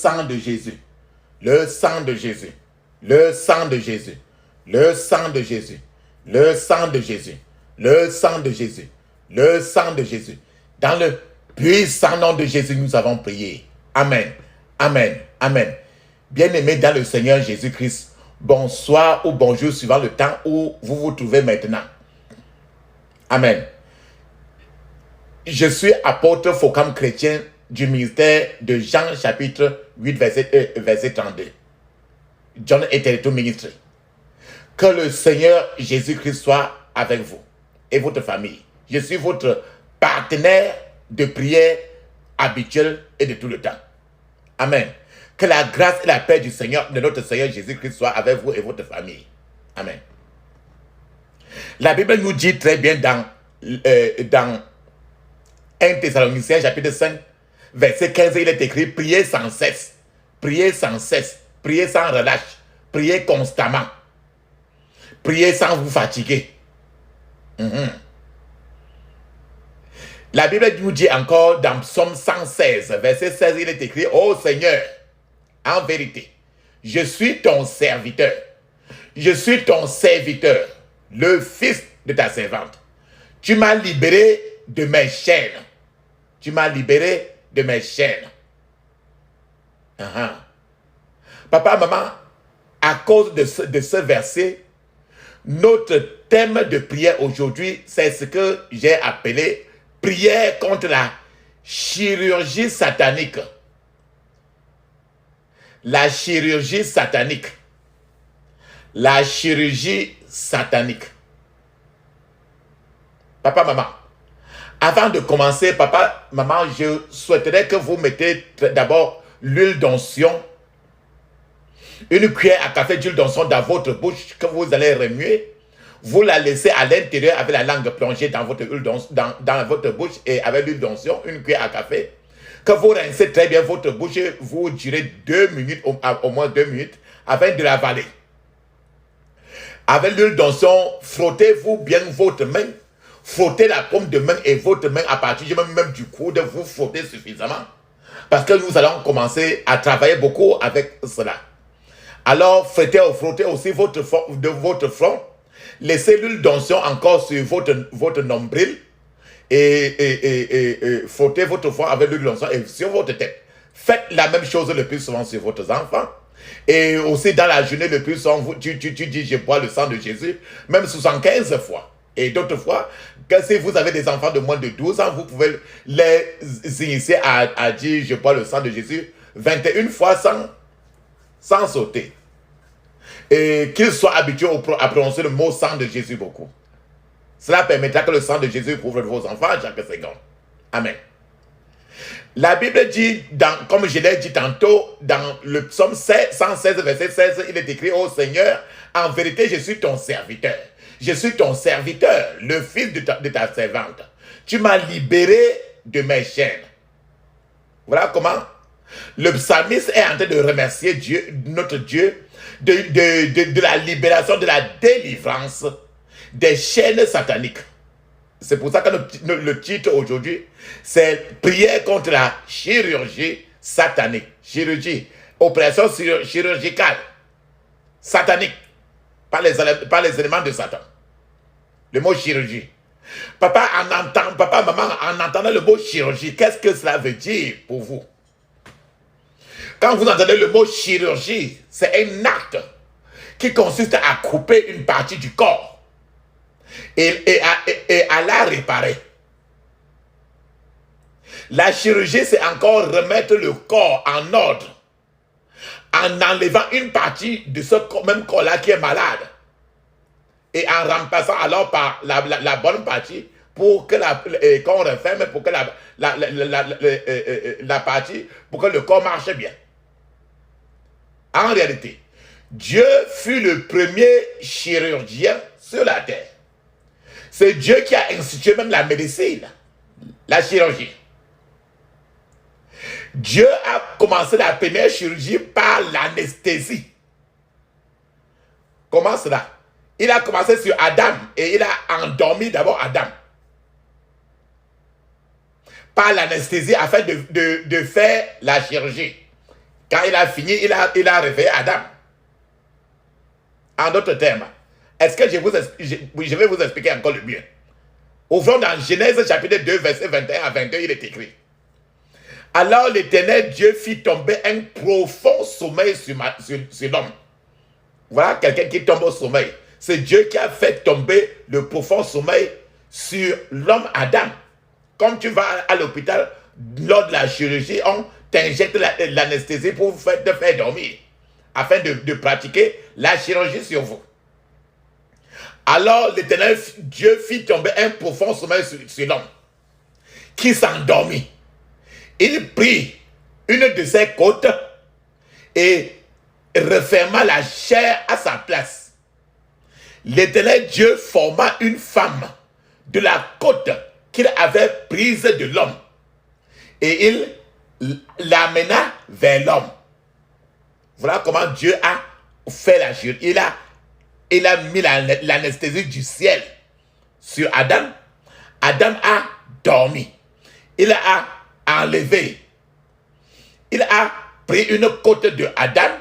sang de Jésus, le sang de Jésus, le sang de Jésus, le sang de Jésus, le sang de Jésus, le sang de Jésus, le sang de Jésus. Dans le puissant nom de Jésus, nous avons prié. Amen, amen, amen. Bien-aimés dans le Seigneur Jésus-Christ, bonsoir ou bonjour suivant le temps où vous vous trouvez maintenant. Amen. Je suis apôtre Focam chrétien du ministère de Jean chapitre 8 verset 32. John était tout ministre. Que le Seigneur Jésus-Christ soit avec vous et votre famille. Je suis votre partenaire de prière habituel et de tout le temps. Amen. Que la grâce et la paix du Seigneur, de notre Seigneur Jésus-Christ soit avec vous et votre famille. Amen. La Bible nous dit très bien dans 1 Thessaloniciens chapitre 5, verset 15, il est écrit: priez sans cesse, priez sans cesse, priez sans relâche, priez constamment, priez sans vous fatiguer. La Bible nous dit encore dans Psaume 116, verset 16, il est écrit: ô Seigneur, en vérité, je suis ton serviteur, je suis ton serviteur, le fils de ta servante. Tu m'as libéré de mes chaînes. Tu m'as libéré de mes chaînes. Papa, maman, à cause de ce verset, notre thème de prière aujourd'hui, c'est ce que j'ai appelé prière contre la chirurgie satanique. La chirurgie satanique. La chirurgie satanique. Papa, maman, avant de commencer, papa, maman, je souhaiterais que vous mettez d'abord l'huile d'onction, une cuillère à café d'huile d'onction dans votre bouche que vous allez remuer. Vous la laissez à l'intérieur avec la langue plongée dans votre huile dans votre bouche et avec l'huile d'onction, une cuillère à café. Que vous rincez très bien votre bouche, vous durez 2 minutes, au moins 2 minutes, afin de l'avaler. Avec l'huile d'onction, frottez-vous bien votre main. Frottez la paume de main et votre main à partir même du coude, vous frottez suffisamment. Parce que nous allons commencer à travailler beaucoup avec cela. Alors, frottez aussi votre front. Laissez l'huile d'onction encore sur votre nombril. Et frottez votre front avec l'huile d'onction et sur votre tête. Faites la même chose le plus souvent sur votre enfant. Et aussi dans la journée le plus souvent, tu dis: je bois le sang de Jésus, même 75 fois. Et d'autres fois, que si vous avez des enfants de moins de 12 ans, vous pouvez les initier à dire: je bois le sang de Jésus 21 fois sans sauter. Et qu'ils soient habitués à prononcer le mot sang de Jésus beaucoup. Cela permettra que le sang de Jésus couvre vos enfants à chaque seconde. Amen. La Bible dit, comme je l'ai dit tantôt, dans le psaume 116, verset 16, il est écrit: ô Seigneur, en vérité, je suis ton serviteur. Je suis ton serviteur, le fils de ta servante. Tu m'as libéré de mes chaînes. Voilà comment le psalmiste est en train de remercier Dieu, notre Dieu, de la libération, de la délivrance des chaînes sataniques. C'est pour ça que le titre aujourd'hui, c'est prière contre la chirurgie satanique. Chirurgie, opération chirurgicale, satanique, par les éléments de Satan. Le mot chirurgie. Papa, maman, en entendant le mot chirurgie, qu'est-ce que cela veut dire pour vous? Quand vous entendez le mot chirurgie, c'est un acte qui consiste à couper une partie du corps et à la réparer. La chirurgie, c'est encore remettre le corps en ordre en enlevant une partie de ce même corps-là qui est malade et en remplaçant alors par la bonne partie pour que qu'on referme, pour que la partie, pour que le corps marche bien. En réalité, Dieu fut le premier chirurgien sur la terre. C'est Dieu qui a institué même la médecine, la chirurgie. Dieu a commencé la première chirurgie par l'anesthésie. Comment cela? Il a commencé sur Adam et il a endormi d'abord Adam. Par l'anesthésie afin de faire la chirurgie. Quand il a fini, il a réveillé Adam. En d'autres termes, est-ce que je vais vous expliquer encore le mieux. Ouvrons dans Genèse chapitre 2, verset 21 à 22, il est écrit. Alors l'Éternel Dieu fit tomber un profond sommeil sur l'homme. Voilà quelqu'un qui tombe au sommeil. C'est Dieu qui a fait tomber le profond sommeil sur l'homme Adam. Comme tu vas à l'hôpital, lors de la chirurgie, on t'injecte l'anesthésie pour te faire dormir, afin de pratiquer la chirurgie sur vous. Alors l'Éternel Dieu fit tomber un profond sommeil sur l'homme, qui s'endormit. Il prit une de ses côtes et referma la chair à sa place. L'Éternel Dieu forma une femme de la côte qu'il avait prise de l'homme et il l'amena vers l'homme. Voilà comment Dieu a fait la chirurgie. Il a mis l'anesthésie du ciel sur Adam. Adam a dormi. Il a enlevé. Il a pris une côte de Adam.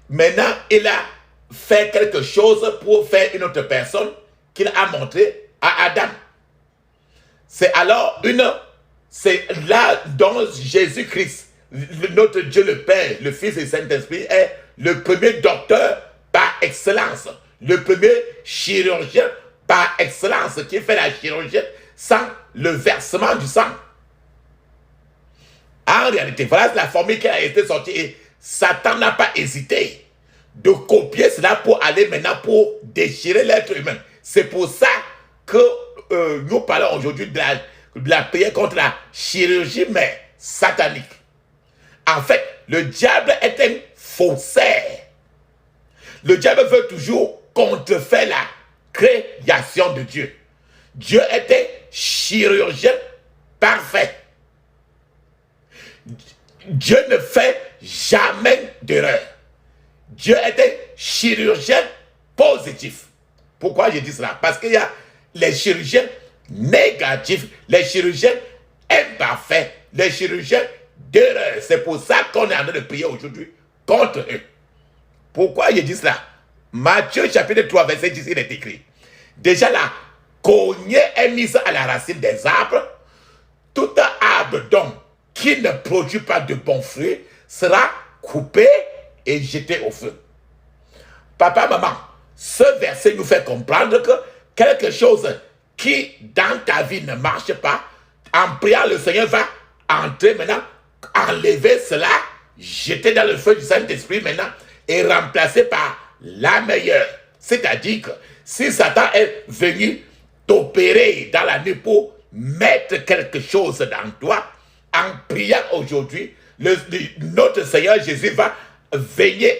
Maintenant, il a fait quelque chose pour faire une autre personne qu'il a montré à Adam. C'est là dont Jésus-Christ, notre Dieu le Père, le Fils et le Saint-Esprit, est le premier docteur par excellence, le premier chirurgien par excellence qui fait la chirurgie sans le versement du sang. En réalité, voilà la formule qui a été sortie et Satan n'a pas hésité de copier cela pour aller maintenant pour déchirer l'être humain. C'est pour ça que nous parlons aujourd'hui de la prière contre la chirurgie, mais satanique. En fait, le diable est un faussaire. Le diable veut toujours contrefaire la création de Dieu. Dieu est un chirurgien parfait. Dieu ne fait jamais d'erreur. Dieu est un chirurgien positif. Pourquoi je dis cela? Parce qu'il y a les chirurgiens négatifs, les chirurgiens imparfaits, les chirurgiens d'erreur. C'est pour ça qu'on est en train de prier aujourd'hui contre eux. Pourquoi je dis cela? Matthieu chapitre 3 verset 10, il est écrit. Déjà la cognée est mise à la racine des arbres. Tout arbre donc qui ne produit pas de bons fruits sera coupé et jeté au feu. Papa, maman, ce verset nous fait comprendre que quelque chose qui dans ta vie ne marche pas, en priant, le Seigneur va entrer maintenant, enlever cela, jeter dans le feu du Saint-Esprit maintenant et remplacer par la meilleure. C'est-à-dire que si Satan est venu t'opérer dans la nuit pour mettre quelque chose dans toi, en priant aujourd'hui, notre Seigneur Jésus va venir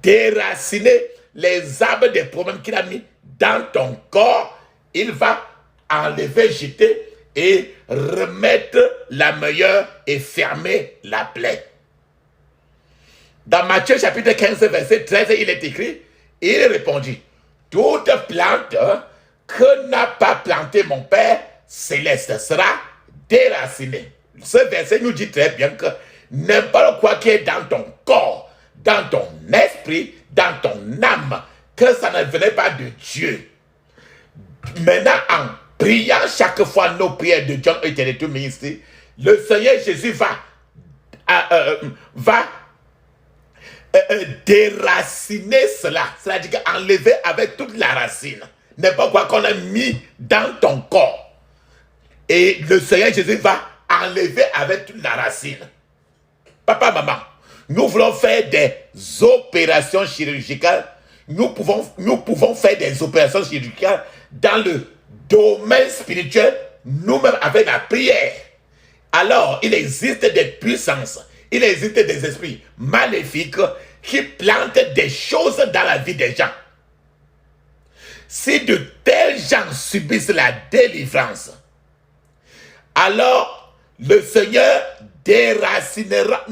déraciner les arbres des problèmes qu'il a mis dans ton corps. Il va enlever, jeter et remettre la meilleure et fermer la plaie. Dans Matthieu chapitre 15 verset 13, il est écrit, il répondit, toute plante que n'a pas planté mon Père céleste sera déracinée. Ce verset nous dit très bien que n'importe quoi qui est dans ton corps, dans ton esprit, dans ton âme, que ça ne venait pas de Dieu. Maintenant, en priant chaque fois nos prières de John Eternity Ministry, le Seigneur Jésus va déraciner cela. C'est-à-dire enlever avec toute la racine n'importe quoi qu'on a mis dans ton corps. Et le Seigneur Jésus va enlever avec toute la racine. Papa, maman, nous voulons faire des opérations chirurgicales. Nous pouvons faire des opérations chirurgicales dans le domaine spirituel, nous-mêmes avec la prière. Alors, il existe des puissances, il existe des esprits maléfiques qui plantent des choses dans la vie des gens. Si de tels gens subissent la délivrance, alors le Seigneur déracinera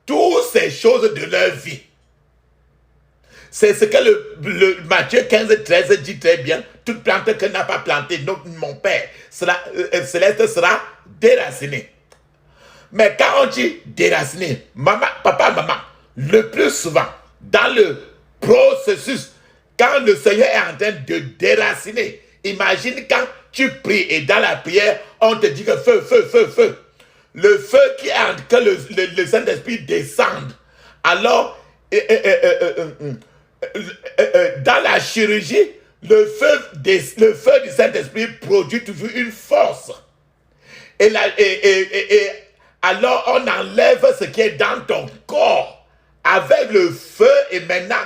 toutes ces choses de leur vie. C'est ce que le Matthieu 15, 13 dit très bien. Toute plante que n'a pas plantée mon Père céleste sera déracinée. Mais quand on dit déraciner, maman, papa, maman, le plus souvent, dans le processus, quand le Seigneur est en train de déraciner, imagine quand tu pries et dans la prière, on te dit que feu, feu, feu, feu. Le feu qui est en que le Saint-Esprit descende. Alors, dans la chirurgie, le feu du Saint-Esprit produit toujours une force. Alors, on enlève ce qui est dans ton corps avec le feu et maintenant,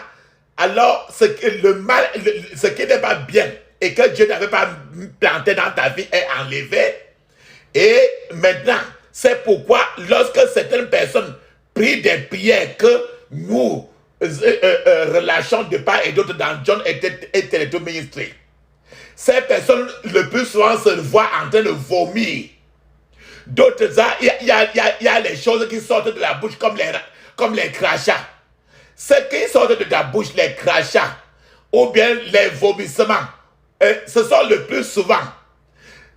alors, ce qui n'est pas bien et que Dieu n'avait pas planté dans ta vie est enlevé. Et maintenant, c'est pourquoi lorsque certaines personnes prient des prières que nous relâchons de part et d'autre dans John et Téléto Ministry, ces personnes le plus souvent se voient en train de vomir. D'autres, il y a les choses qui sortent de la bouche comme les crachats. Ce qui sortent de ta bouche, les crachats, ou bien les vomissements, ce sont le plus souvent.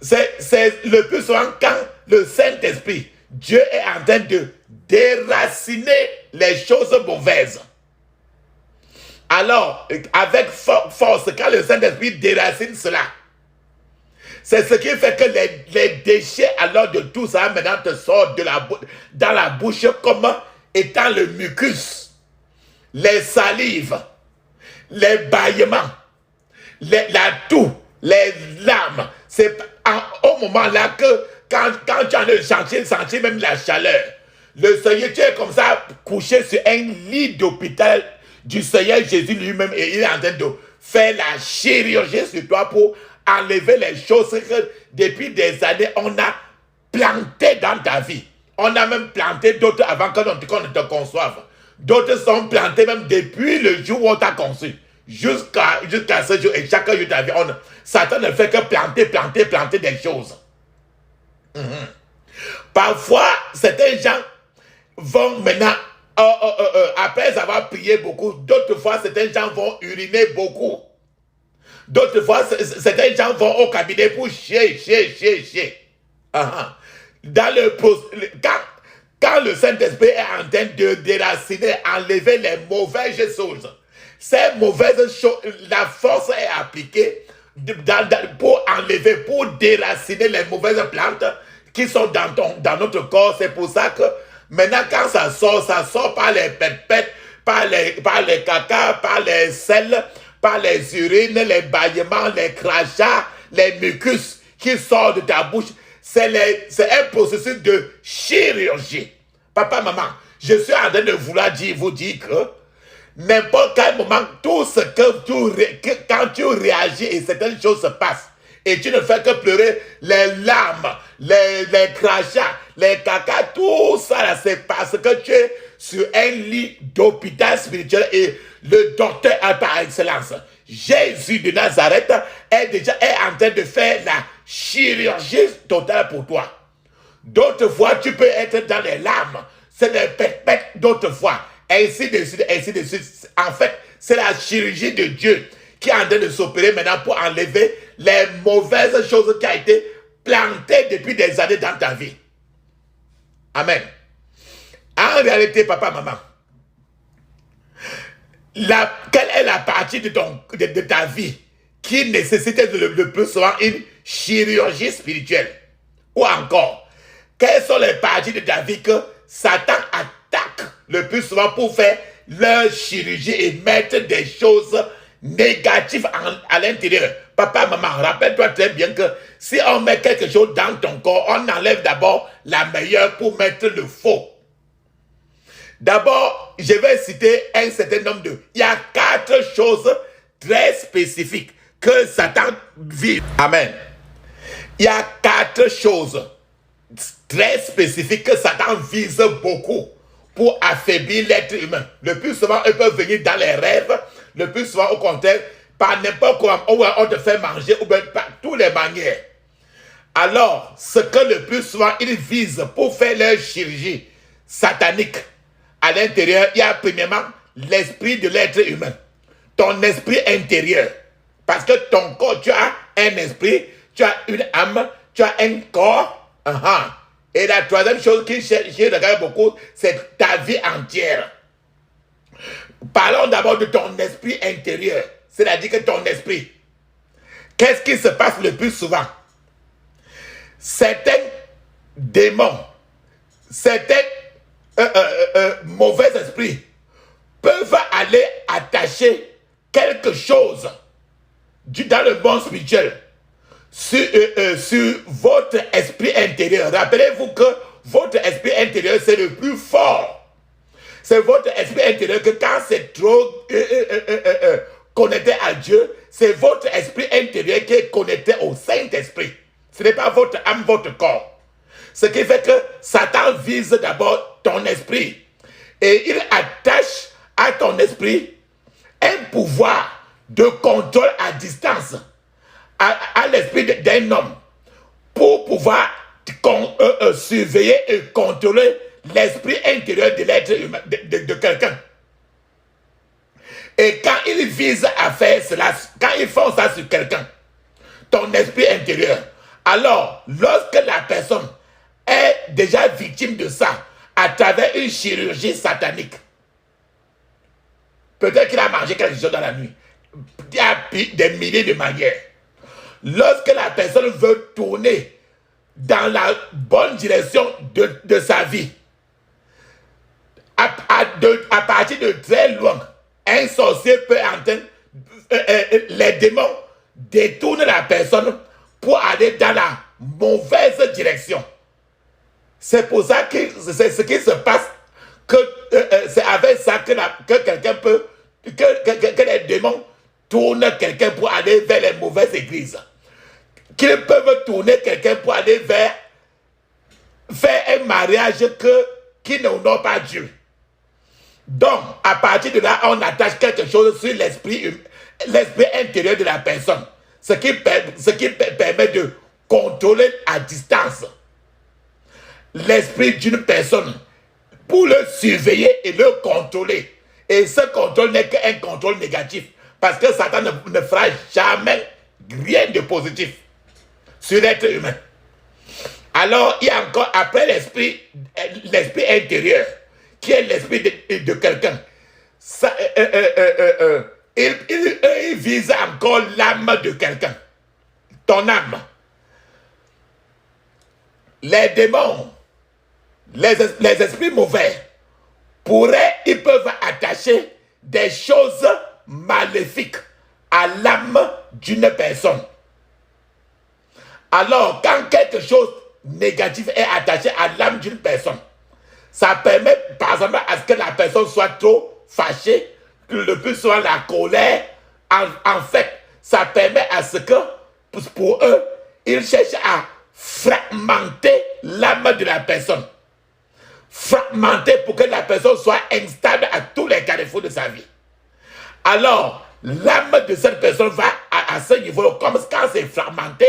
C'est le plus souvent quand le Saint-Esprit, Dieu est en train de déraciner les choses mauvaises. Alors, avec force, quand le Saint-Esprit déracine cela, c'est ce qui fait que les déchets alors de tout ça maintenant te sortent dans la bouche comme étant le mucus, les salives, les bâillements, la toux, les larmes. C'est au moment là que quand tu en as senti même la chaleur, le Seigneur, tu es comme ça couché sur un lit d'hôpital du Seigneur Jésus lui-même et il est en train de faire la chirurgie sur toi pour enlever les choses que depuis des années on a plantées dans ta vie. On a même planté d'autres avant qu'on ne te conçoive. D'autres sont plantés même depuis le jour où on t'a conçu. Jusqu'à ce jour et chaque jour de ta vie, Satan ne fait que planter des choses. Parfois, certains gens vont maintenant, après avoir prié beaucoup, d'autres fois, certains gens vont uriner beaucoup. D'autres fois, certains gens vont au cabinet pour chier. Quand le Saint-Esprit est en train de déraciner, enlever les mauvaises choses, ces mauvaises choses, la force est appliquée pour enlever, pour déraciner les mauvaises plantes qui sont dans notre corps. C'est pour ça que maintenant, quand ça sort par les pètes, par les caca, par les selles, par les urines, les bâillements, les crachats, les mucus qui sortent de ta bouche. C'est un processus de chirurgie. Papa, maman, je suis en train de vous dire que n'importe quel moment, tout ce quand tu réagis et certaines choses se passent, et tu ne fais que pleurer, les larmes, les crachats, les caca, tout ça là, c'est parce que tu es sur un lit d'hôpital spirituel et le docteur par excellence, Jésus de Nazareth, est en train de faire la chirurgie totale pour toi. D'autres fois, tu peux être dans les larmes, c'est les pètes d'autres fois, ainsi de suite, ainsi de suite. En fait, c'est la chirurgie de Dieu qui est en train de s'opérer maintenant pour enlever les mauvaises choses qui ont été plantées depuis des années dans ta vie. Amen. En réalité, papa, maman, quelle est la partie de ta vie qui nécessite le plus souvent une chirurgie spirituelle? Ou encore, quelles sont les parties de ta vie que Satan attaque le plus souvent pour faire leur chirurgie et mettre des choses négatives à l'intérieur? Papa, maman, rappelle-toi très bien que si on met quelque chose dans ton corps, on enlève d'abord la meilleure pour mettre le faux. D'abord, je vais citer un certain nombre il y a 4 choses très spécifiques que Satan vise. Amen. Il y a 4 choses très spécifiques que Satan vise beaucoup pour affaiblir l'être humain. Le plus souvent, ils peuvent venir dans les rêves. Le plus souvent, au contraire, par n'importe quoi, on te fait manger ou bien par toutes les manières. Alors, ce que le plus souvent, ils visent pour faire leur chirurgie satanique, à l'intérieur, il y a premièrement l'esprit de l'être humain. Ton esprit intérieur. Parce que ton corps, tu as un esprit, tu as une âme, tu as un corps. Et la troisième chose qui regarde beaucoup, c'est ta vie entière. Parlons d'abord de ton esprit intérieur. C'est-à-dire que ton esprit. Qu'est-ce qui se passe le plus souvent? Certains démons, certains mauvais esprits peuvent aller attacher quelque chose dans le monde spirituel sur votre esprit intérieur. Rappelez-vous que votre esprit intérieur, c'est le plus fort. C'est votre esprit intérieur que quand c'est trop connecté à Dieu, c'est votre esprit intérieur qui est connecté au Saint-Esprit. Ce n'est pas votre âme, votre corps. Ce qui fait que Satan vise d'abord ton esprit. Et il attache à ton esprit un pouvoir de contrôle à distance à l'esprit d'un homme pour pouvoir surveiller et contrôler l'esprit intérieur de l'être humain, de quelqu'un. Et quand ils visent à faire cela, quand ils font ça sur quelqu'un, ton esprit intérieur, alors lorsque la personne est déjà victime de ça à travers une chirurgie satanique, peut-être qu'il a mangé quelque chose dans la nuit, il y a des milliers de manières. Lorsque la personne veut tourner dans la bonne direction de sa vie, à partir de très loin, un sorcier peut entendre les démons détournent la personne pour aller dans la mauvaise direction. C'est pour ça que c'est ce qui se passe, que c'est avec ça que quelqu'un peut, que les démons tournent quelqu'un pour aller vers les mauvaises églises. Qu'ils peuvent tourner quelqu'un pour aller faire un mariage qui n'honore pas Dieu. Donc, à partir de là, on attache quelque chose sur l'esprit intérieur de la personne. Ce qui permet de contrôler à distance l'esprit d'une personne pour le surveiller et le contrôler. Et ce contrôle n'est qu'un contrôle négatif. Parce que Satan ne fera jamais rien de positif sur l'être humain. Alors, il y a encore, après l'esprit intérieur, qui est l'esprit de quelqu'un, il vise encore l'âme de quelqu'un, ton âme. Les démons, les esprits mauvais, ils peuvent attacher des choses maléfiques à l'âme d'une personne. Alors, quand quelque chose négatif est attaché à l'âme d'une personne, ça permet, par exemple, à ce que la personne soit trop fâchée, que le plus souvent la colère. En fait, ça permet à ce que, pour eux, ils cherchent à fragmenter l'âme de la personne. Fragmenter pour que la personne soit instable à tous les carrefours de sa vie. Alors, l'âme de cette personne va à ce niveau, comme quand c'est fragmenté,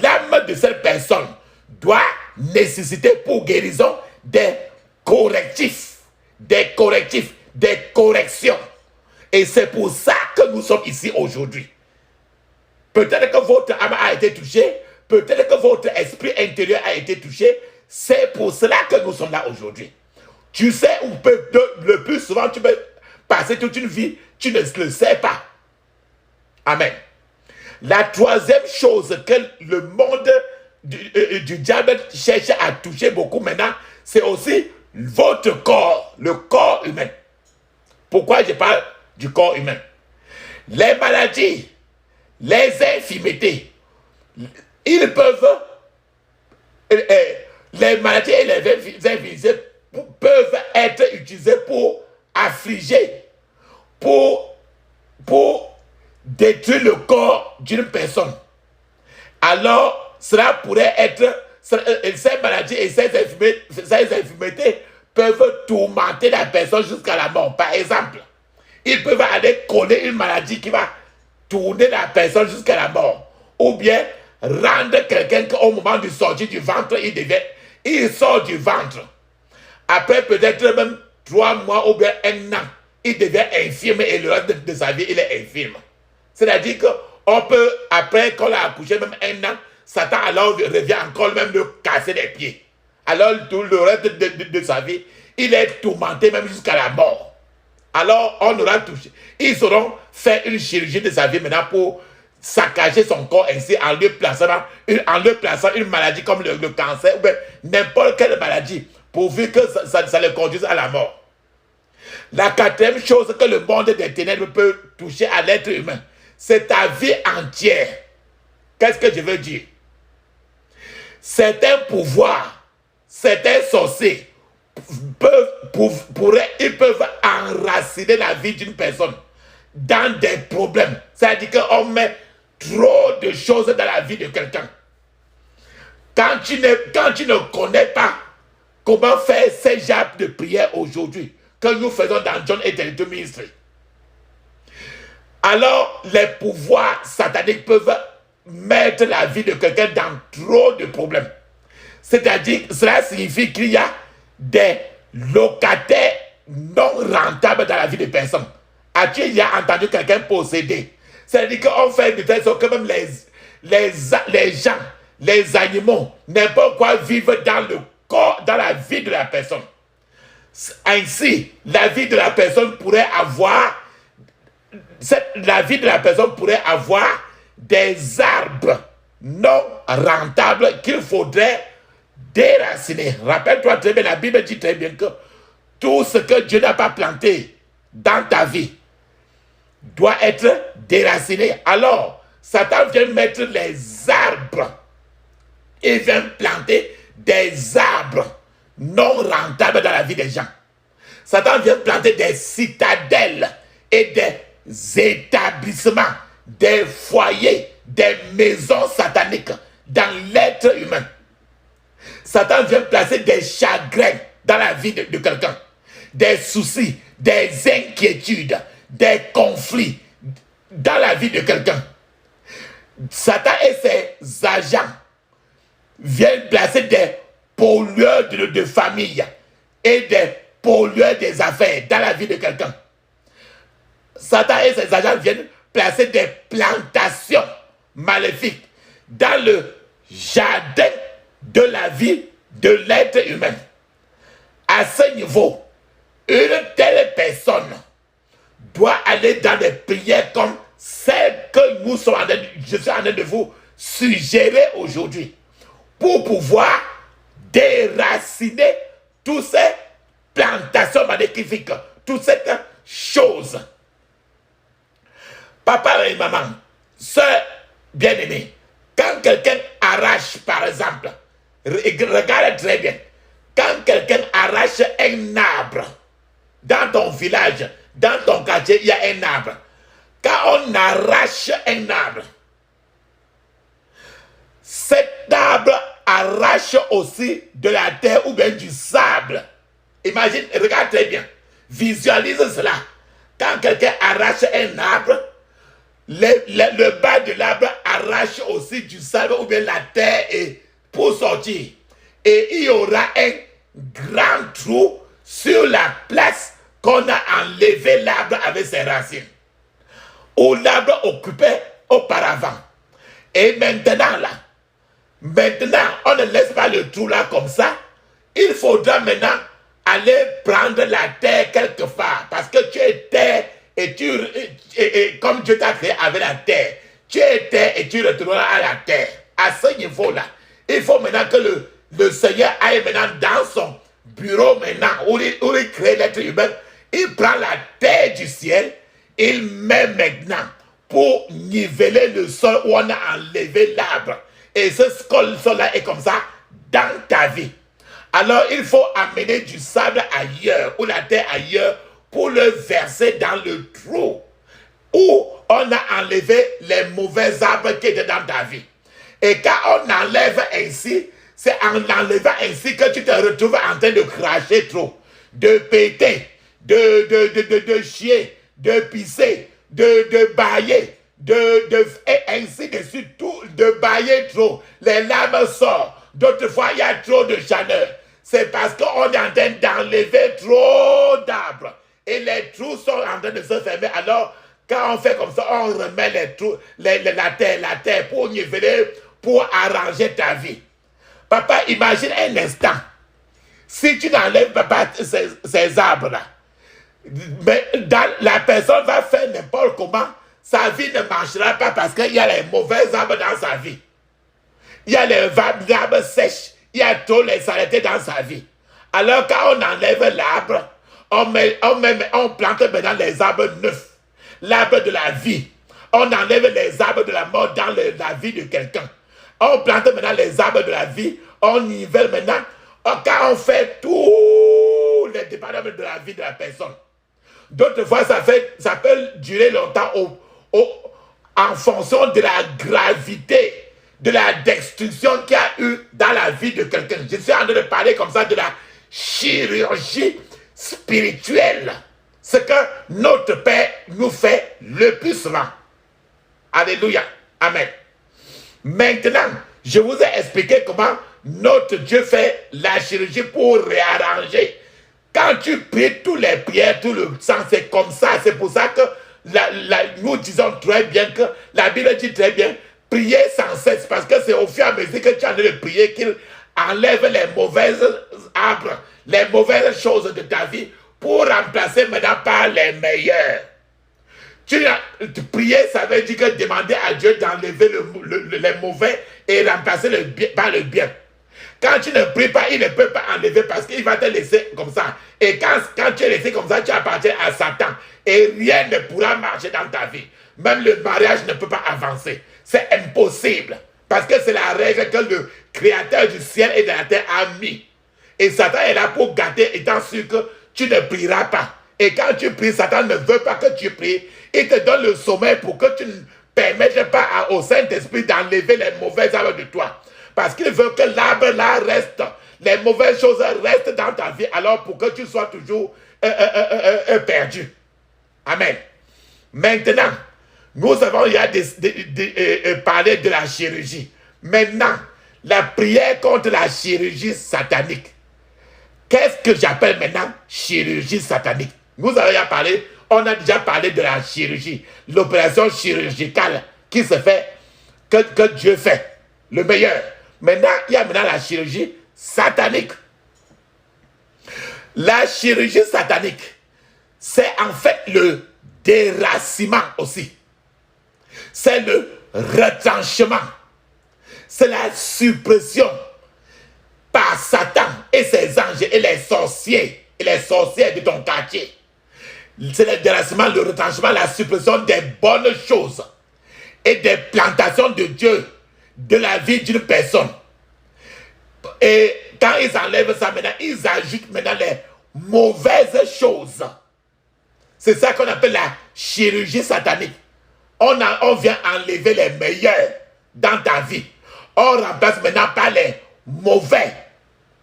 l'âme de cette personne doit nécessiter pour guérison des correctifs, des corrections. Et c'est pour ça que nous sommes ici aujourd'hui. Peut-être que votre âme a été touchée, peut-être que votre esprit intérieur a été touché. C'est pour cela que nous sommes là aujourd'hui. Tu sais où le plus souvent tu peux passer toute une vie, tu ne le sais pas. Amen. La troisième chose que le monde du diable cherche à toucher beaucoup maintenant, c'est aussi votre corps, le corps humain. Pourquoi je parle du corps humain? Les maladies, les infirmités, ils peuvent, les maladies et les infirmités peuvent être utilisées pour affliger, pour détruire le corps d'une personne. Alors, cela pourrait être, ces maladies et ces infirmités peuvent tourmenter la personne jusqu'à la mort. Par exemple, ils peuvent aller coller une maladie qui va tourner la personne jusqu'à la mort. Ou bien rendre quelqu'un qu'au moment de sortir du ventre, il sort du ventre. Après peut-être même 3 mois ou bien 1 an, il devient infirme et le reste de sa vie, il est infirme. C'est-à-dire qu'on peut, après qu'on l'a accouché, même 1 an, Satan alors revient encore même le casser les pieds. alors tout le reste de sa vie, il est tourmenté même jusqu'à la mort. Alors on aura touché. Ils auront fait une chirurgie de sa vie maintenant pour saccager son corps ainsi en lui plaçant une maladie comme le cancer ou n'importe quelle maladie, pourvu que ça le conduise à la mort. La quatrième chose que le monde des ténèbres peut toucher à l'être humain, c'est ta vie entière. Qu'est-ce que je veux dire? Certains pouvoirs, certains sorciers ils peuvent enraciner la vie d'une personne dans des problèmes. C'est-à-dire qu'on met trop de choses dans la vie de quelqu'un. Quand tu ne connais pas comment faire ces genres de prières aujourd'hui que nous faisons dans John et the Ministry, alors les pouvoirs sataniques peuvent mettre la vie de quelqu'un dans trop de problèmes. C'est-à-dire, cela signifie qu'il y a des locataires non rentables dans la vie de personnes. As-tu déjà entendu quelqu'un posséder? C'est-à-dire qu'on fait de telle sorte que même les gens, les animaux, n'importe quoi vivent dans le corps, dans la vie de la personne. Ainsi, la vie de la personne pourrait avoir des arbres non rentables qu'il faudrait déraciner. Rappelle-toi très bien, la Bible dit très bien que tout ce que Dieu n'a pas planté dans ta vie doit être déraciné. Alors, Satan vient mettre les arbres. Il vient planter des arbres non rentables dans la vie des gens. Satan vient planter des citadelles et des établissements, des foyers, des maisons sataniques dans l'être humain. Satan vient placer des chagrins dans la vie de quelqu'un, des soucis, des inquiétudes, des conflits dans la vie de quelqu'un. Satan et ses agents viennent placer des pollueurs de famille et des pollueurs des affaires dans la vie de quelqu'un. Satan et ses agents viennent placer des plantations maléfiques dans le jardin de la vie de l'être humain. À ce niveau, une telle personne doit aller dans des prières comme celles que je suis en train de vous suggérer aujourd'hui pour pouvoir déraciner toutes ces plantations magnifiques, toutes ces choses. Papa et maman, sœur bien-aimée, quand quelqu'un arrache, par exemple, regarde très bien, quand quelqu'un arrache un arbre, dans ton village, dans ton quartier, il y a un arbre. Quand on arrache un arbre, cet arbre arrache aussi de la terre ou bien du sable. Imagine, regarde très bien, visualise cela. Quand quelqu'un arrache un arbre, le bas de l'arbre arrache aussi du sable ou bien la terre pour sortir. Et il y aura un grand trou sur la place qu'on a enlevé l'arbre avec ses racines, où l'arbre occupait auparavant. Et maintenant, on ne laisse pas le trou là comme ça. Il faudra maintenant aller prendre la terre quelque part, parce que tu es terre et comme Dieu t'a créé avec la terre, tu es terre et tu retourneras à la terre. À ce niveau-là, il faut maintenant que le Seigneur aille maintenant dans son bureau maintenant, où il crée l'être humain. Il prend la terre du ciel, il met maintenant pour niveler le sol où on a enlevé l'arbre. Et ce sol-là est comme ça dans ta vie. Alors il faut amener du sable ailleurs, ou la terre ailleurs, pour le verser dans le trou où on a enlevé les mauvais arbres qui étaient dans ta vie. Et quand on enlève ainsi, c'est en enlevant ainsi que tu te retrouves en train de cracher trop, de péter, de chier, de pisser, de bailler, et ainsi de suite, tout, de bailler trop. Les larmes sortent. D'autres fois, il y a trop de chaleur. C'est parce qu'on est en train d'enlever trop d'arbres. Et les trous sont en train de se fermer. Alors, quand on fait comme ça, on remet les trous, la terre pour niveler, pour arranger ta vie. Papa, imagine un instant Si tu n'enlèves pas ces arbres-là, mais la personne va faire n'importe comment, sa vie ne marchera pas parce qu'il y a les mauvais arbres dans sa vie. Il y a les arbres sèches, il y a trop les saletés dans sa vie. Alors quand on enlève l'arbre, on plante maintenant les arbres neufs, l'arbre de la vie. On enlève les arbres de la mort dans la vie de quelqu'un. On plante maintenant les arbres de la vie, on nivelle maintenant. Quand on fait tous les départements de la vie de la personne. D'autres fois, ça peut durer longtemps en fonction de la gravité, de la destruction qu'il y a eu dans la vie de quelqu'un. Je suis en train de parler comme ça de la chirurgie spirituelle. Ce que notre Père nous fait le plus souvent. Alléluia. Amen. Maintenant, je vous ai expliqué comment notre Dieu fait la chirurgie pour réarranger. Quand tu pries toutes les prières, tout le sang, c'est comme ça. C'est pour ça que nous disons très bien que la Bible dit très bien, prier sans cesse. Parce que c'est au fur et à mesure que tu es en train de prier qu'il enlève les mauvaises arbres, les mauvaises choses de ta vie pour remplacer maintenant par les meilleures. Prier, ça veut dire que demander à Dieu d'enlever les mauvais et remplacer le bien, par le bien. Quand tu ne pries pas, il ne peut pas enlever parce qu'il va te laisser comme ça. Et quand tu es laissé comme ça, tu appartiens à Satan. Et rien ne pourra marcher dans ta vie. Même le mariage ne peut pas avancer. C'est impossible. Parce que c'est la règle que le Créateur du ciel et de la terre a mis. Et Satan est là pour gâter, étant sûr que tu ne prieras pas. Et quand tu pries, Satan ne veut pas que tu pries. Il te donne le sommeil pour que tu ne permettes pas au Saint-Esprit d'enlever les mauvaises arbres de toi. Parce qu'il veut que l'arbre là reste, les mauvaises choses restent dans ta vie, alors pour que tu sois toujours perdu. Amen. Maintenant, nous avons parlé de la chirurgie. Maintenant, la prière contre la chirurgie satanique. Qu'est-ce que j'appelle maintenant chirurgie satanique? On a déjà parlé de la chirurgie, l'opération chirurgicale qui se fait, que Dieu fait, le meilleur. Maintenant, il y a maintenant la chirurgie satanique. La chirurgie satanique, c'est en fait le déracinement aussi. C'est le retranchement. C'est la suppression par Satan et ses anges et les sorciers et les sorcières de ton quartier. C'est le déracinement, le retranchement, la suppression des bonnes choses et des plantations de Dieu de la vie d'une personne. Et quand ils enlèvent ça maintenant, ils ajoutent maintenant les mauvaises choses. C'est ça qu'on appelle la chirurgie satanique. On vient enlever les meilleurs dans ta vie. On remplace maintenant par les mauvais.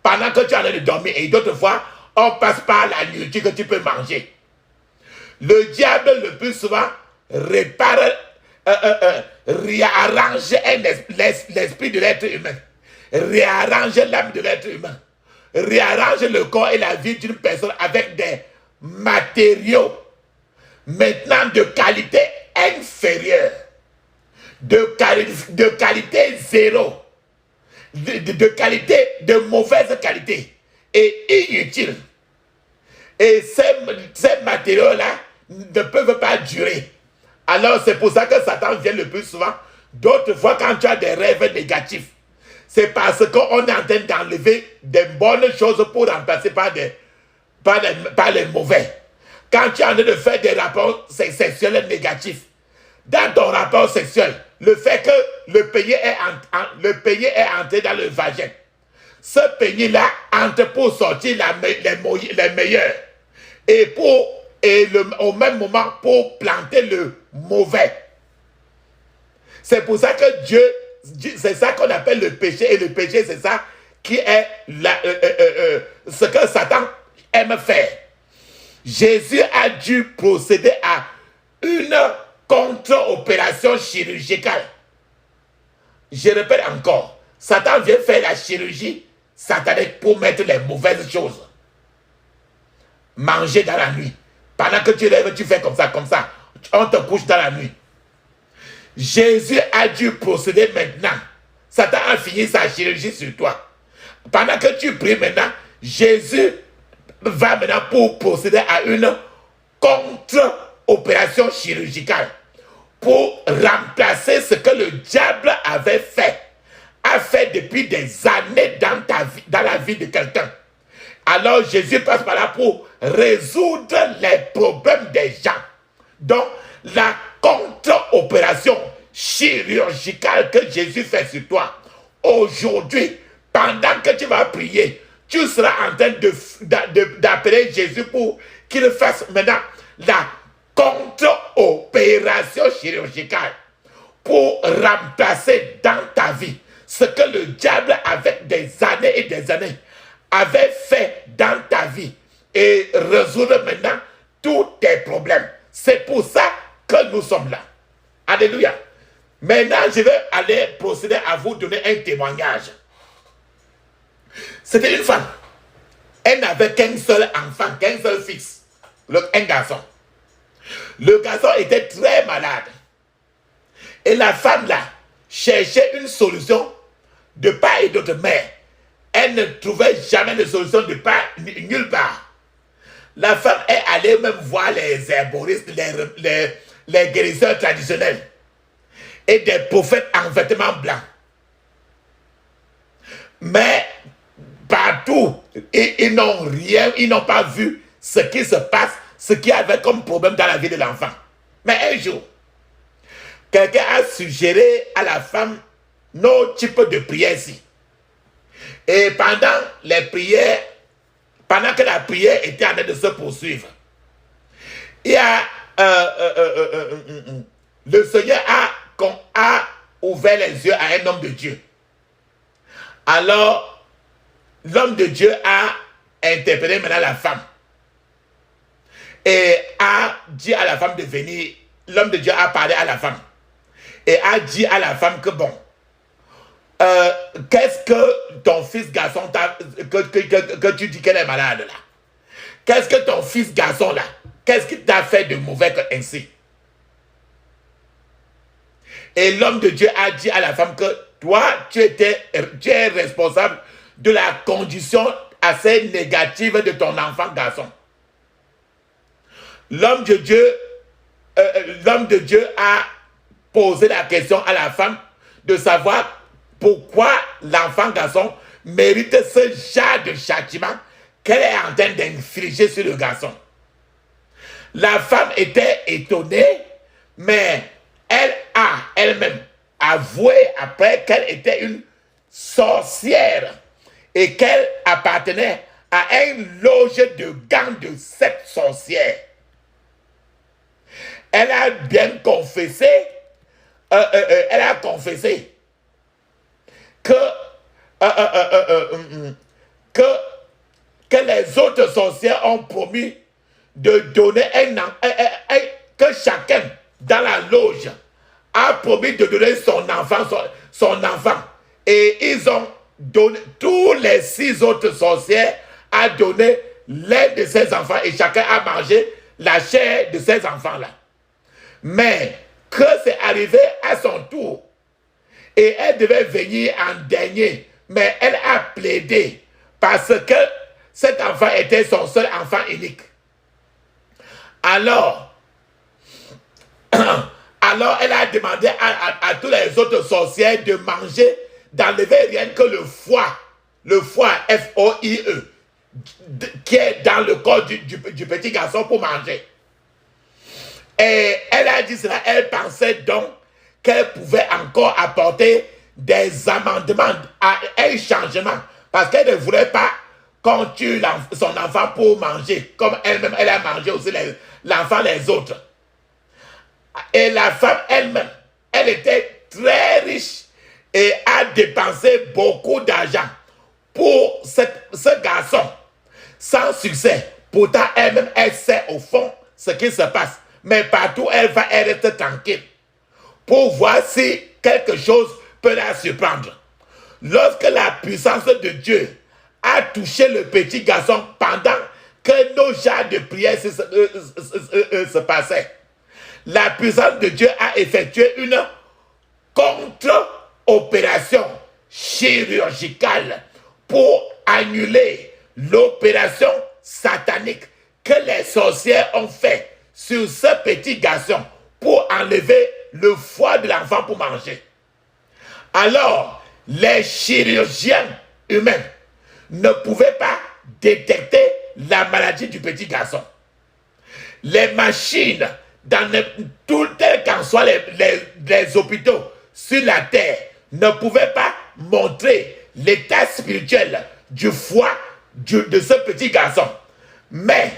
Pendant que tu es en train de dormir. Et d'autres fois, on passe par la nourriture que tu peux manger. Le diable, le plus souvent, réarrange l'esprit de l'être humain. Réarrange l'âme de l'être humain. Réarrange le corps et la vie d'une personne avec des matériaux maintenant de qualité inférieure. De qualité zéro. De qualité, de mauvaise qualité. Et inutile. Et ces matériaux-là ne peuvent pas durer. Alors c'est pour ça que Satan vient le plus souvent. D'autres fois quand tu as des rêves négatifs, c'est parce qu'on est en train d'enlever des bonnes choses pour remplacer par les mauvais. Quand tu es en train de faire des rapports sexuels négatifs, dans ton rapport sexuel, le fait que le pénis est entré dans le vagin, ce pénis-là entre pour sortir les meilleurs et au même moment pour planter le mauvais. C'est pour ça que Dieu, c'est ça qu'on appelle le péché, et le péché c'est ça qui est ce que Satan aime faire. Jésus a dû procéder à une contre-opération chirurgicale. Je répète encore, Satan vient faire la chirurgie satanique pour mettre les mauvaises choses. Manger dans la nuit. Pendant que tu lèves, tu fais comme ça. On te couche dans la nuit. Jésus a dû procéder maintenant. Satan a fini sa chirurgie sur toi. Pendant que tu pries maintenant, Jésus va maintenant pour procéder à une contre-opération chirurgicale pour remplacer ce que le diable avait fait, a fait depuis des années dans la vie de quelqu'un. Alors Jésus passe par là pour résoudre les problèmes des gens. Donc la contre-opération chirurgicale que Jésus fait sur toi, aujourd'hui, pendant que tu vas prier, tu seras en train d'appeler Jésus pour qu'il fasse maintenant la contre-opération chirurgicale pour remplacer dans ta vie ce que le diable, avec des années et des années, avait fait dans ta vie et résoudre maintenant tous tes problèmes. C'est pour ça que nous sommes là. Alléluia. Maintenant, je vais aller procéder à vous donner un témoignage. C'était une femme. Elle n'avait qu'un seul enfant, qu'un seul fils, un garçon. Le garçon était très malade. Et la femme là cherchait une solution de part et d'autre, mais elle ne trouvait jamais de solution de part nulle part. La femme est allée même voir les herboristes, les guérisseurs traditionnels et des prophètes en vêtements blancs. Mais partout, ils n'ont rien, ils n'ont pas vu ce qui se passe, ce qui avait comme problème dans la vie de l'enfant. Mais un jour, quelqu'un a suggéré à la femme nos types de prières-ci. Et pendant les prières, pendant que la prière était en train de se poursuivre, il y a le Seigneur a ouvert les yeux à un homme de Dieu. Alors, l'homme de Dieu a interpellé maintenant la femme et a dit à la femme de venir. L'homme de Dieu a parlé à la femme et a dit à la femme que bon, qu'est-ce que ton fils garçon que tu dis qu'elle est malade là? Qu'est-ce que ton fils garçon là, qu'est-ce qu'il t'a fait de mauvais ainsi? Et l'homme de Dieu a dit à la femme que toi, tu es responsable de la condition assez négative de ton enfant garçon. L'homme de Dieu a posé la question à la femme de savoir pourquoi l'enfant garçon mérite ce genre de châtiment qu'elle est en train d'infliger sur le garçon. La femme était étonnée, mais elle a elle-même avoué après qu'elle était une sorcière et qu'elle appartenait à un loge de gang de 7 sorcières. Elle a bien confessé, que les autres sorcières ont promis de donner que chacun dans la loge a promis de donner son enfant. Et ils ont donné, tous les 6 autres sorcières a donné l'un de ses enfants et chacun a mangé la chair de ces enfants-là. Mais que c'est arrivé à son tour et elle devait venir en dernier, mais elle a plaidé parce que cet enfant était son seul enfant unique. Alors elle a demandé à tous les autres sorcières de manger, d'enlever rien que le foie F-O-I-E, qui est dans le corps du petit garçon pour manger. Et elle a dit cela, elle pensait donc qu'elle pouvait encore apporter des amendements, un changement, parce qu'elle ne voulait pas qu'on tue son enfant pour manger, comme elle-même, elle a mangé aussi l'enfant les autres. Et la femme elle-même, elle était très riche et a dépensé beaucoup d'argent pour ce garçon, sans succès. Pourtant, elle-même, elle sait au fond ce qui se passe. Mais partout, elle va être tranquille pour voir si quelque chose peut la surprendre. Lorsque la puissance de Dieu a touché le petit garçon pendant que nos genres de prière se passaient, la puissance de Dieu a effectué une contre-opération chirurgicale pour annuler l'opération satanique que les sorcières ont fait sur ce petit garçon pour enlever le foie de l'enfant pour manger. Alors, les chirurgiens humains ne pouvaient pas détecter la maladie du petit garçon. Les machines, dans tels qu'en soient les hôpitaux sur la terre, ne pouvaient pas montrer l'état spirituel du foie de ce petit garçon. Mais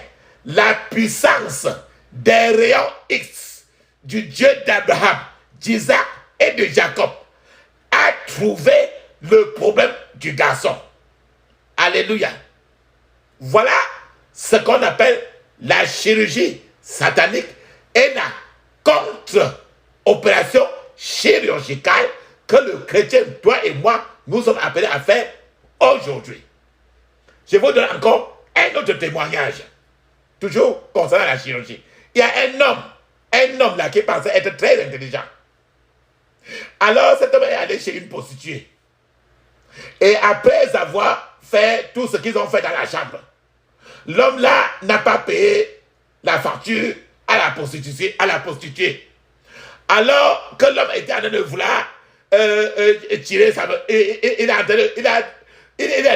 la puissance des rayons X du Dieu d'Abraham, d'Isaac et de Jacob a trouvé le problème du garçon. Alléluia. Voilà ce qu'on appelle la chirurgie satanique et la contre-opération chirurgicale que le chrétien, toi et moi, nous sommes appelés à faire aujourd'hui. Je vous donne encore un autre témoignage, toujours concernant la chirurgie. Il y a un homme là qui pensait être très intelligent. Alors cet homme est allé chez une prostituée. Et après avoir fait tout ce qu'ils ont fait dans la chambre, l'homme là n'a pas payé la facture à la prostituée. Alors que l'homme était en train de vouloir tirer sa... Il est en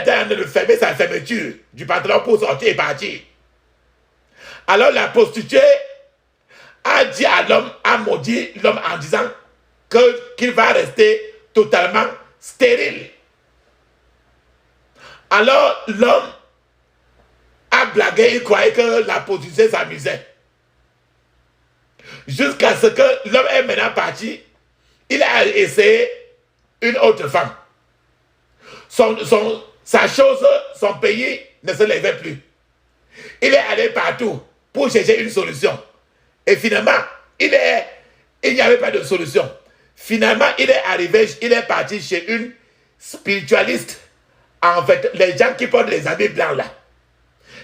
train de fermer sa fermeture du pantalon pour sortir et partir. Alors la prostituée a dit à l'homme, a maudit l'homme en disant qu'il va rester totalement stérile. Alors l'homme a blagué, il croyait que la prostituée s'amusait. Jusqu'à ce que l'homme est maintenant parti, il a essayé une autre femme. Sa chose, son pays ne se levait plus. Il est allé partout pour chercher une solution. Et finalement, il n'y avait pas de solution. Finalement, il est parti chez une spiritualiste. En fait, les gens qui portent les habits blancs là.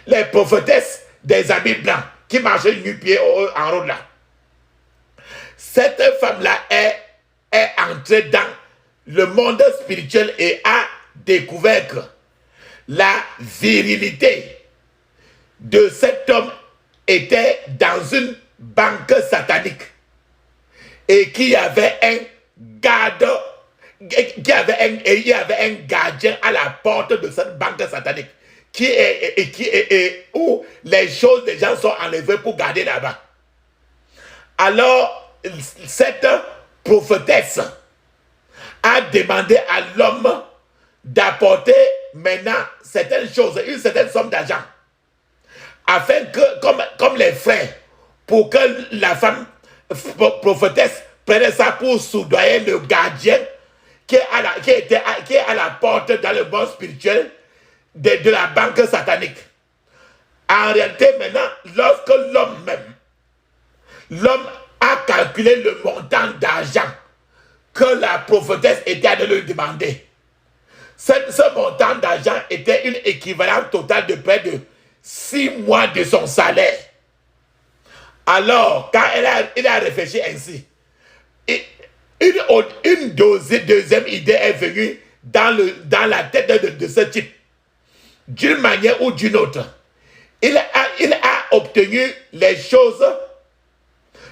Les prophétesses des habits blancs qui marchaient nu-pieds en route là. Cette femme-là est entrée dans le monde spirituel et a découvert que la virilité de cet homme était dans une banque satanique et qu'il y avait un garde, il y avait un gardien à la porte de cette banque satanique où les choses des gens sont enlevées pour garder là-bas. Alors, cette prophétesse a demandé à l'homme d'apporter maintenant certaines choses, une certaine somme d'argent, afin que, comme les frères, pour que la femme prophétesse prenne ça pour soudoyer le gardien qui est à la porte dans le monde spirituel de la banque satanique. En réalité, maintenant, lorsque l'homme a calculé le montant d'argent que la prophétesse était allée lui demander. Ce montant d'argent était une équivalent total de près de 6 mois de son salaire. Alors, quand il a réfléchi ainsi, une deuxième idée est venue dans la tête de ce type. D'une manière ou d'une autre, il a obtenu les choses,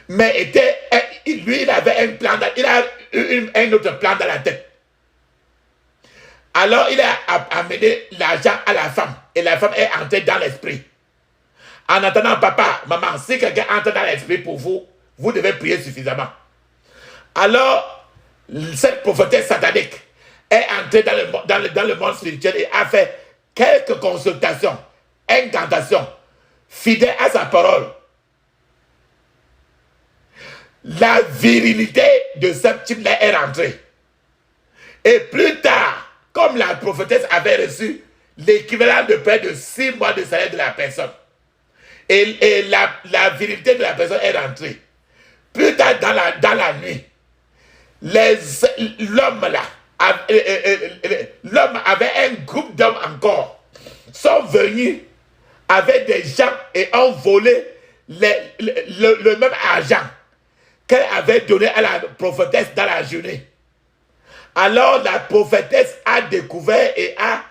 mais lui, il avait un plan, il a eu un autre plan dans la tête. Alors, il a amené l'argent à la femme, et la femme est entrée dans l'esprit. En attendant, papa, maman, si quelqu'un entre dans l'esprit pour vous, vous devez prier suffisamment. Alors, cette prophétesse satanique est entrée dans le monde spirituel et a fait quelques consultations, incantations, fidèles à sa parole. La virilité de ce type-là est rentrée. Et plus tard, comme la prophétesse avait reçu l'équivalent de près de 6 mois de salaire de la personne, et la virilité de la personne est rentrée. Plus tard dans la nuit, l'homme avait un groupe d'hommes encore, sont venus avec des gens et ont volé le même argent qu'elle avait donné à la prophétesse dans la journée. Alors la prophétesse a découvert et a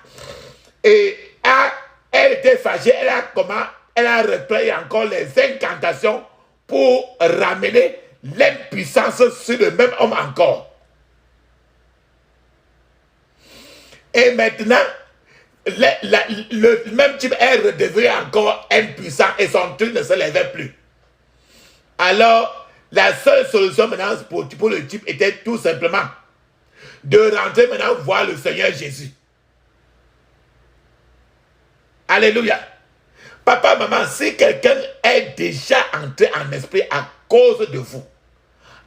elle était fâchée, elle a repris encore les incantations pour ramener l'impuissance sur le même homme encore. Et maintenant, le même type est redevenu encore impuissant et son truc ne se levait plus. Alors, la seule solution maintenant pour le type était tout simplement de rentrer maintenant voir le Seigneur Jésus. Alléluia. Papa, maman, si quelqu'un est déjà entré en esprit à cause de vous,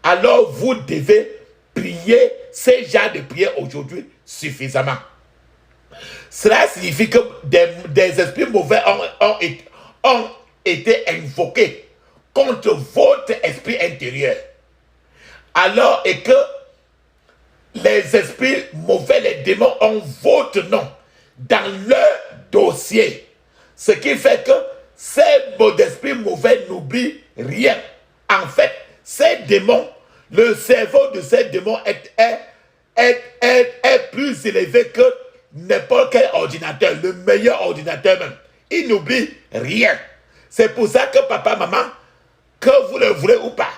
alors vous devez prier ces genres de prières aujourd'hui suffisamment. Cela signifie que des esprits mauvais ont été invoqués contre votre esprit intérieur. Alors, et que les esprits mauvais, les démons ont votre nom dans leur dossier. Ce qui fait que ces esprits mauvais n'oublient rien. En fait, ces démons, le cerveau de ces démons est plus élevé que n'importe quel ordinateur, le meilleur ordinateur même. Il n'oublie rien. C'est pour ça que papa, maman, que vous le voulez ou pas,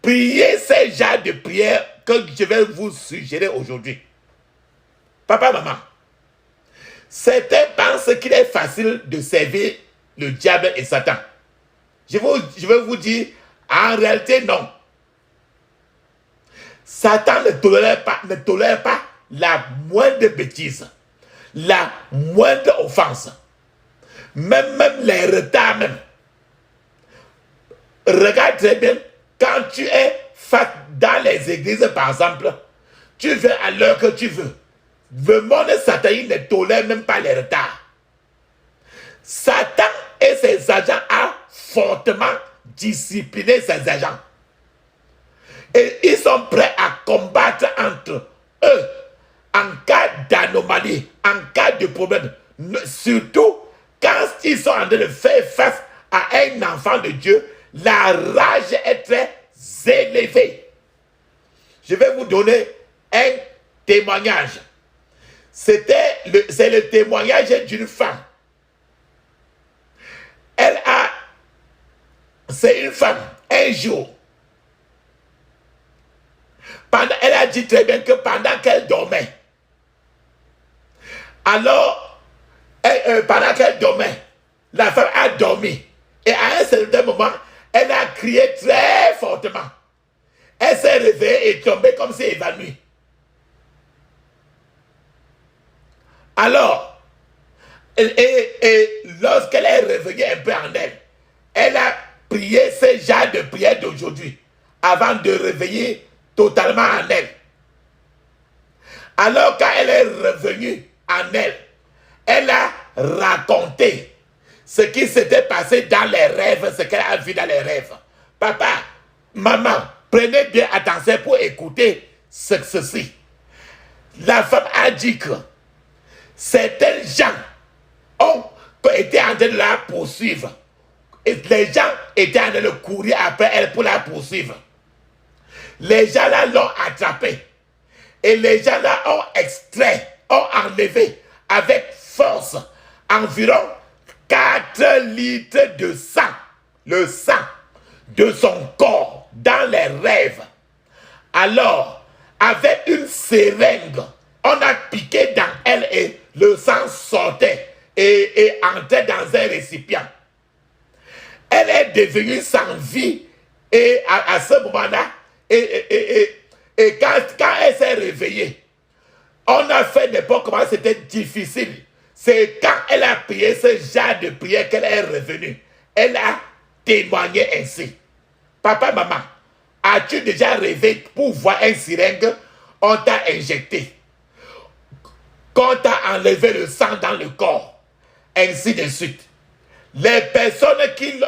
priez ces genres de prières que je vais vous suggérer aujourd'hui. Papa, maman, certains pensent qu'il est facile de servir le diable et Satan. Je vais vous dire, en réalité, non. Satan ne tolère pas la moindre bêtise, la moindre offense, même les retards même. Regarde très bien, quand tu es dans les églises, par exemple, tu viens à l'heure que tu veux. Le monde satanique ne tolère même pas les retards. Satan et ses agents ont fortement discipliné ses agents. Et ils sont prêts à combattre entre eux en cas d'anomalie, en cas de problème. Surtout quand ils sont en train de faire face à un enfant de Dieu, la rage est très élevée. Je vais vous donner un témoignage. C'est le témoignage d'une femme. C'est une femme, un jour. Elle a dit très bien que pendant qu'elle dormait, alors, pendant qu'elle dormait, la femme a dormi. Et à un certain moment, elle a crié très fortement. Elle s'est réveillée et tombée comme si évanouie. Alors, et lorsqu'elle est revenue un peu en elle, elle a prié ce genre de prière d'aujourd'hui avant de réveiller totalement en elle. Alors quand elle est revenue en elle, elle a raconté ce qui s'était passé dans les rêves, ce qu'elle a vu dans les rêves. Papa, maman, prenez bien attention pour écouter ceci. La femme a dit que certains gens ont été en train de la poursuivre. Et les gens étaient en train de courir après elle pour la poursuivre. Les gens là l'ont attrapée. Et les gens là ont extrait, ont enlevé avec force environ 4 litres de sang. Le sang de son corps dans les rêves. Alors, avec une seringue, on a piqué dans elle et le sang sortait et entrait dans un récipient. Elle est devenue sans vie et à ce moment-là, et quand elle s'est réveillée, on a fait n'importe comment, c'était difficile. C'est quand elle a prié ce genre de prière qu'elle est revenue. Elle a témoigné ainsi. Papa, maman, as-tu déjà rêvé pour voir un seringue? On t'a injecté. Qu'on t'a enlevé le sang dans le corps. Ainsi de suite. Les personnes qui...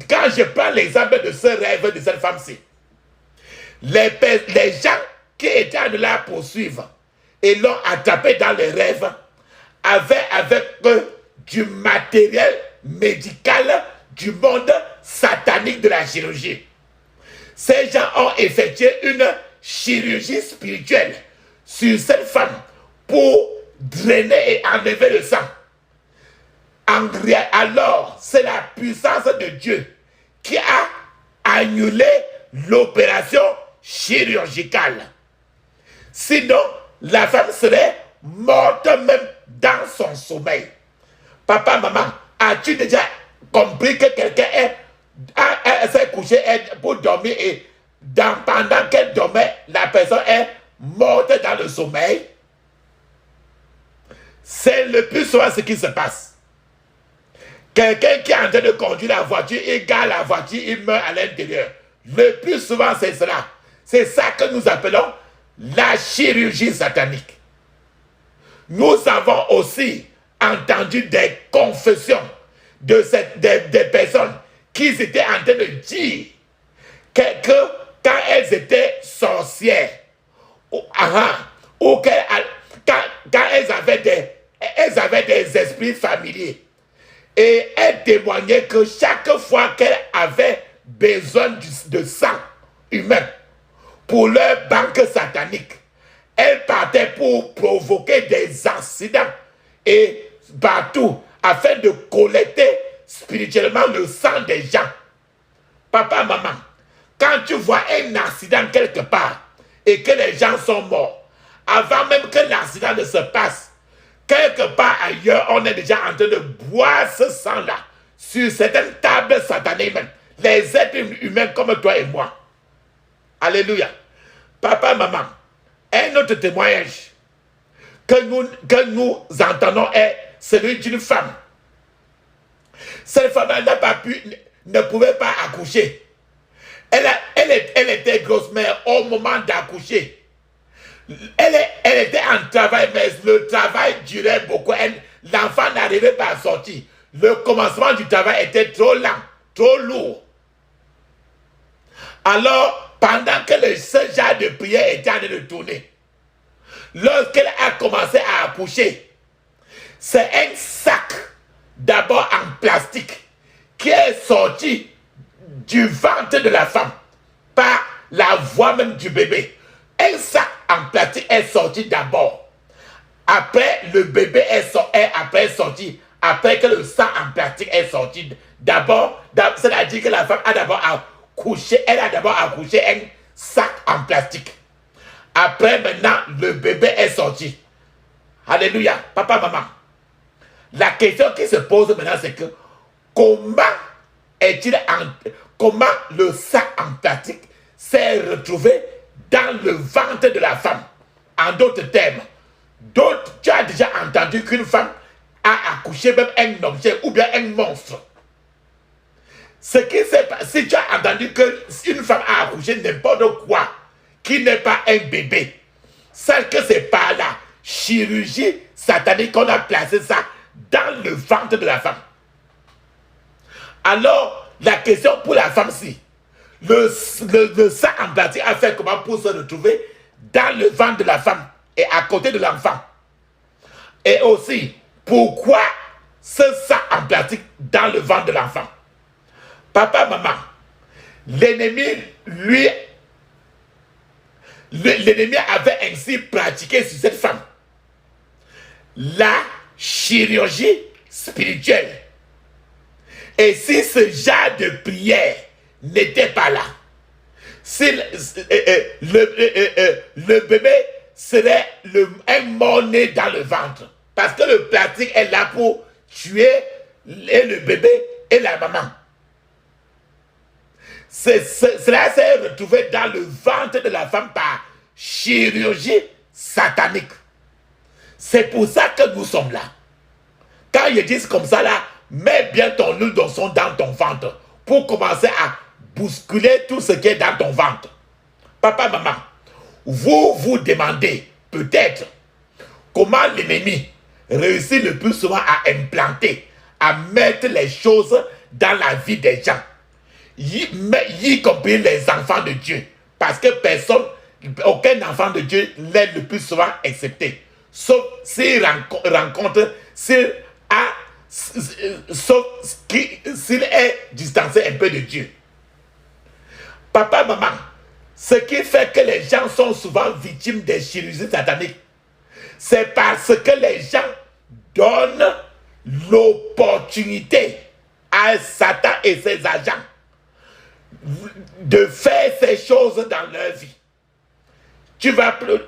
quand je prends l'exemple de ce rêve de cette femme-ci, les gens qui étaient en train de la poursuivre et l'ont attrapé dans les rêves avaient avec eux du matériel médical du monde satanique de la chirurgie. Ces gens ont effectué une chirurgie spirituelle sur cette femme pour drainer et enlever le sang. Alors, c'est la puissance de Dieu qui a annulé l'opération chirurgicale. Sinon, la femme serait morte même dans son sommeil. Papa, maman, as-tu déjà compris que quelqu'un s'est couché pour dormir et pendant qu'elle dormait, la personne est morte dans le sommeil? C'est le plus souvent ce qui se passe. Quelqu'un qui est en train de conduire la voiture, il gare la voiture, il meurt à l'intérieur. Le plus souvent, c'est cela. C'est ça que nous appelons la chirurgie satanique. Nous avons aussi entendu des confessions des personnes qui étaient en train de dire que quand elles étaient sorcières, ou quand elles avaient des esprits familiers, et elles témoignaient que chaque fois qu'elles avaient besoin de sang humain pour leur banque satanique, elles partaient pour provoquer des accidents et partout afin de collecter spirituellement le sang des gens. Papa, maman, quand tu vois un accident quelque part et que les gens sont morts, avant même que l'accident ne se passe, quelque part ailleurs, on est déjà en train de boire ce sang-là sur certaines tables sataniques même. Les êtres humains comme toi et moi. Alléluia. Papa, maman, un autre témoignage que nous entendons est celui d'une femme. Cette femme ne pouvait pas accoucher. Elle était grosse, mais au moment d'accoucher, elle était en travail, mais le travail durait beaucoup. L'enfant n'arrivait pas à sortir. Le commencement du travail était trop lent, trop lourd. Alors, pendant que ce genre de prière était en train de tourner, lorsqu'elle a commencé à accoucher, c'est un sac, d'abord en plastique, qui est sorti du ventre de la femme par la voix même du bébé. Un sac en plastique est sorti d'abord. Après, le bébé est sorti. Après que le sang en plastique est sorti, d'abord, c'est-à-dire que la femme a d'abord accouché, elle a d'abord accouché un sac en plastique. Après, maintenant, le bébé est sorti. Alléluia. Papa, maman. La question qui se pose maintenant, c'est que comment le sac en plastique s'est retrouvé dans le ventre de la femme? En d'autres termes, tu as déjà entendu qu'une femme a accouché même un objet ou bien un monstre. Ce qui s'est passé, si tu as entendu qu'une femme a accouché n'importe quoi qui n'est pas un bébé, sache que c'est par la chirurgie satanique qu'on a placé ça dans le ventre de la femme. Alors, la question pour la femme, si le sang en plastique a fait comment pour se retrouver dans le ventre de la femme et à côté de l'enfant? Et aussi, pourquoi ce sang en plastique dans le ventre de l'enfant? Papa, maman, l'ennemi avait ainsi pratiqué sur cette femme la chirurgie spirituelle. Et si ce genre de prière n'était pas là, si le bébé serait un mort-né dans le ventre. Parce que le plastique est là pour tuer le bébé et la maman. Cela s'est retrouvé dans le ventre de la femme par chirurgie satanique. C'est pour ça que nous sommes là. Quand ils disent comme ça là, mets bien ton huile d'onction dans ton ventre pour commencer à bousculer tout ce qui est dans ton ventre. Papa, maman, vous vous demandez peut-être comment l'ennemi réussit le plus souvent à implanter, à mettre les choses dans la vie des gens, y compris les enfants de Dieu. Parce que aucun enfant de Dieu l'est le plus souvent accepté. Sauf s'il s'il est distancé un peu de Dieu. Papa, maman, ce qui fait que les gens sont souvent victimes des chirurgies sataniques, c'est parce que les gens donnent l'opportunité à Satan et ses agents de faire ces choses dans leur vie.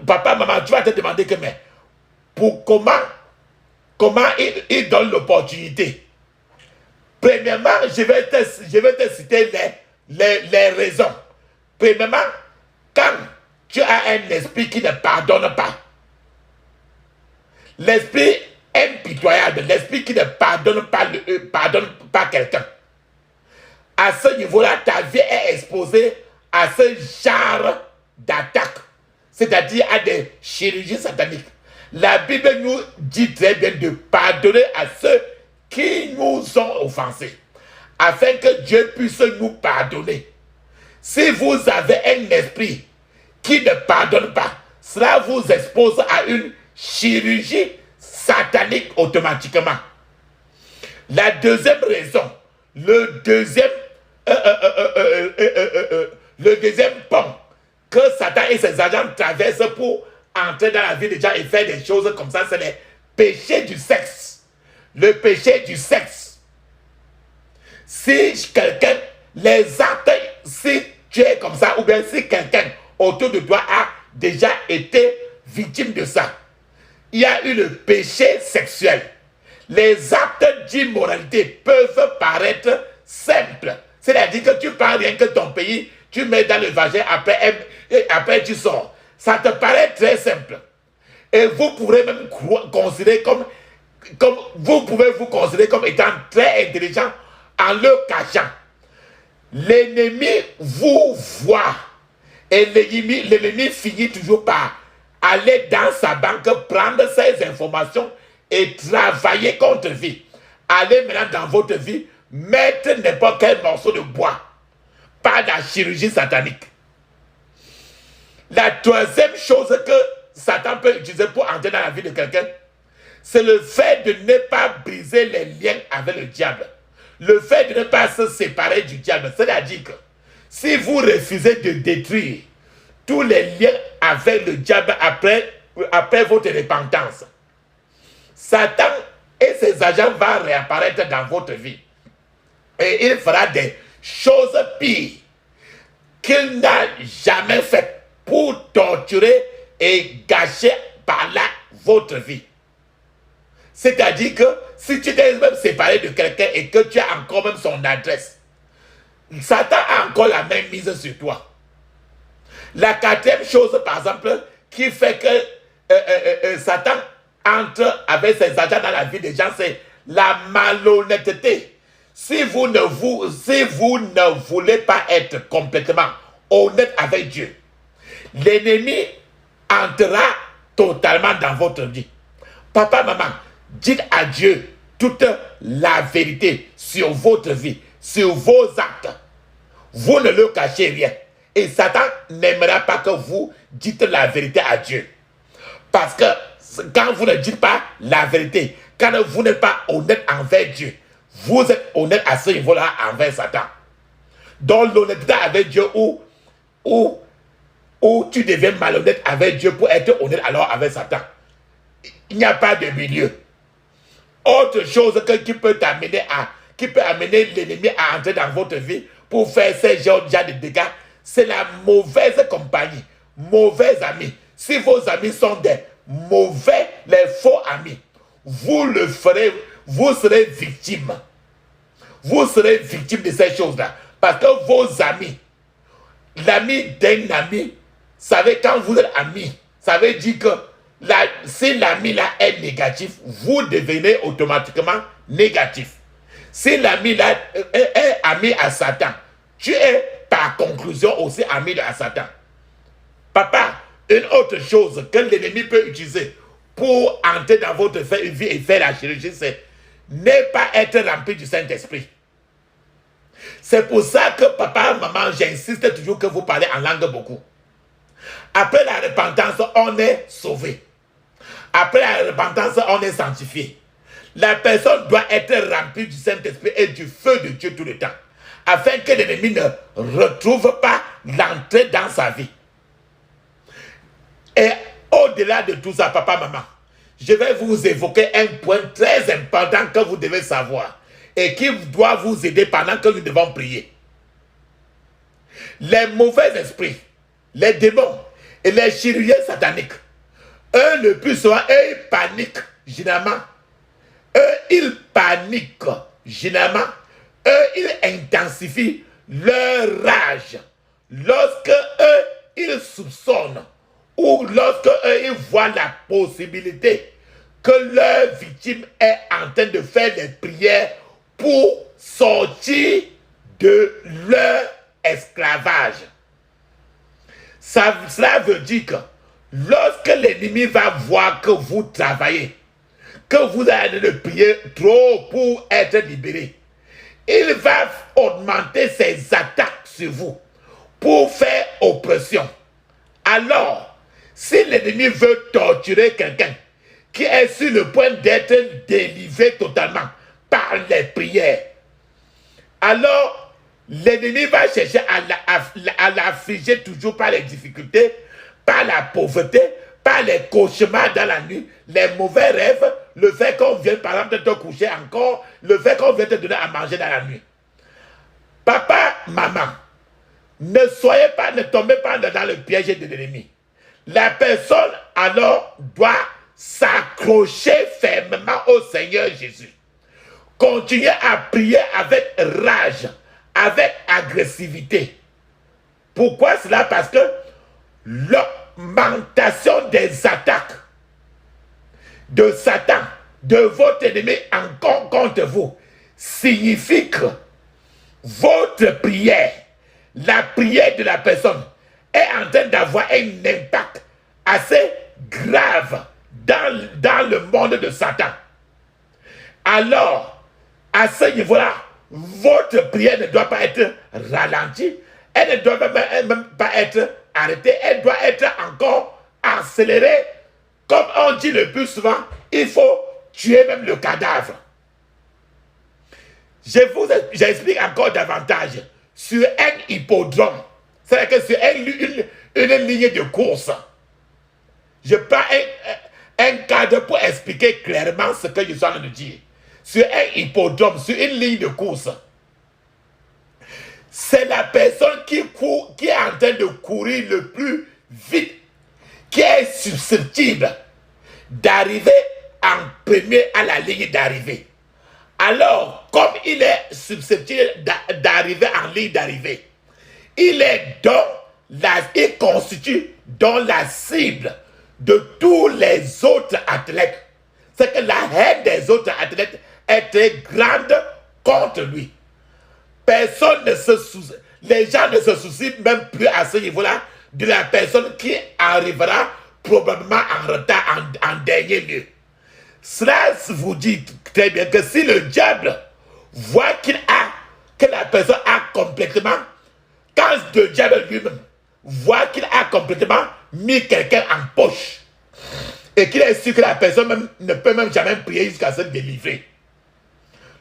Papa, maman, tu vas te demander que, mais pour comment il donne l'opportunité. Premièrement, je vais te citer les raisons. Premièrement, quand tu as un esprit qui ne pardonne pas, l'esprit impitoyable, l'esprit qui ne pardonne pas quelqu'un, à ce niveau-là, ta vie est exposée à ce genre d'attaque, c'est-à-dire à des chirurgies sataniques. La Bible nous dit très bien de pardonner à ceux qui nous ont offensés, afin que Dieu puisse nous pardonner. Si vous avez un esprit qui ne pardonne pas, cela vous expose à une chirurgie satanique automatiquement. La deuxième raison, le deuxième pont que Satan et ses agents traversent pour entrer dans la vie des gens et faire des choses comme ça, c'est les péchés du sexe. Le péché du sexe. Si quelqu'un, les actes, si tu es comme ça, ou bien si quelqu'un autour de toi a déjà été victime de ça, il y a eu le péché sexuel. Les actes d'immoralité peuvent paraître simples. C'est-à-dire que tu prends rien que ton pays, tu mets dans le vagin, après tu sors. Ça te paraît très simple. Et vous pourrez même considérer comme vous pouvez vous considérer comme étant très intelligent en le cachant. L'ennemi vous voit et l'ennemi finit toujours par aller dans sa banque, prendre ses informations et travailler contre vie. Allez maintenant dans votre vie, mettre n'importe quel morceau de bois. Pas de la chirurgie satanique. La troisième chose que Satan peut utiliser pour entrer dans la vie de quelqu'un, c'est le fait de ne pas briser les liens avec le diable. Le fait de ne pas se séparer du diable. C'est-à-dire que si vous refusez de détruire tous les liens avec le diable après votre repentance, Satan et ses agents vont réapparaître dans votre vie. Et il fera des choses pires qu'il n'a jamais faites pour torturer et gâcher par là votre vie. C'est-à-dire que si tu t'es même séparé de quelqu'un et que tu as encore même son adresse, Satan a encore la même mise sur toi. La quatrième chose, par exemple, qui fait que Satan entre avec ses agents dans la vie des gens, c'est la malhonnêteté. Si vous ne voulez pas être complètement honnête avec Dieu, l'ennemi entrera totalement dans votre vie. Papa, maman, dites à Dieu toute la vérité sur votre vie, sur vos actes. Vous ne le cachez rien. Et Satan n'aimera pas que vous dites la vérité à Dieu. Parce que quand vous ne dites pas la vérité, quand vous n'êtes pas honnête envers Dieu, vous êtes honnête à ce niveau-là envers Satan. Donc l'honnêteté avec Dieu ou tu deviens malhonnête avec Dieu pour être honnête alors avec Satan. Il n'y a pas de milieu. Autre chose qui peut amener l'ennemi à entrer dans votre vie pour faire ces genres de dégâts, c'est la mauvaise compagnie, mauvais amis. Si vos amis sont des mauvais, les faux amis, vous serez victime. Vous serez victime de ces choses-là. Parce que vos amis, l'ami d'un ami, vous savez, quand vous êtes amis, ça veut dire que si l'ami là est négatif, vous devenez automatiquement négatif. Si l'ami là est ami à Satan, tu es par conclusion aussi ami à Satan. Papa, une autre chose que l'ennemi peut utiliser pour entrer dans votre vie et faire la chirurgie, c'est ne pas être rempli du Saint-Esprit. C'est pour ça que papa, maman, j'insiste toujours que vous parlez en langue beaucoup. Après la repentance, on est sauvé. Après la repentance, on est sanctifié. La personne doit être remplie du Saint-Esprit et du feu de Dieu tout le temps, afin que l'ennemi ne retrouve pas l'entrée dans sa vie. Et au-delà de tout ça, papa, maman, je vais vous évoquer un point très important que vous devez savoir et qui doit vous aider pendant que nous devons prier. Les mauvais esprits, les démons et les chirurgiens sataniques, eux, le plus souvent, eux, ils paniquent généralement. Eux, ils paniquent généralement. Eux, ils intensifient leur rage. Lorsque eux, ils soupçonnent ou lorsque eux, ils voient la possibilité que leur victime est en train de faire des prières pour sortir de leur esclavage. Cela veut dire que lorsque l'ennemi va voir que vous travaillez, que vous allez de prier trop pour être libéré, il va augmenter ses attaques sur vous pour faire oppression. Alors, si l'ennemi veut torturer quelqu'un qui est sur le point d'être délivré totalement par les prières, alors l'ennemi va chercher à l'affliger toujours par les difficultés, par la pauvreté, par les cauchemars dans la nuit, les mauvais rêves, le fait qu'on vienne par exemple te coucher encore, le fait qu'on vienne te donner à manger dans la nuit. Papa, maman, ne tombez pas dans le piège de l'ennemi. La personne alors doit s'accrocher fermement au Seigneur Jésus. Continuez à prier avec rage, avec agressivité. Pourquoi cela? Parce que l'augmentation des attaques de Satan, de votre ennemi encore contre vous, signifie que votre prière, la prière de la personne, est en train d'avoir un impact assez grave dans le monde de Satan. Alors, à ce niveau-là, votre prière ne doit pas être ralentie, elle ne doit même pas être arrêtée, elle doit être encore accélérée. Comme on dit le plus souvent, il faut tuer même le cadavre. J'explique encore davantage. Sur un hippodrome, c'est-à-dire que sur une ligne de course, je prends un cadre pour expliquer clairement ce que je suis en train de dire. Sur un hippodrome, sur une ligne de course, c'est la personne qui est en train de courir le plus vite, qui est susceptible d'arriver en premier à la ligne d'arrivée. Alors, comme il est susceptible d'arriver en ligne d'arrivée, il constitue donc la cible de tous les autres athlètes. C'est que la haine des autres athlètes est très grande contre lui. Les gens ne se soucient même plus à ce niveau-là de la personne qui arrivera probablement en retard en dernier lieu. Cela vous dit très bien que si le diable voit que la personne a complètement, quand le diable lui-même voit qu'il a complètement mis quelqu'un en poche et qu'il est sûr que la personne même ne peut même jamais prier jusqu'à se délivrer,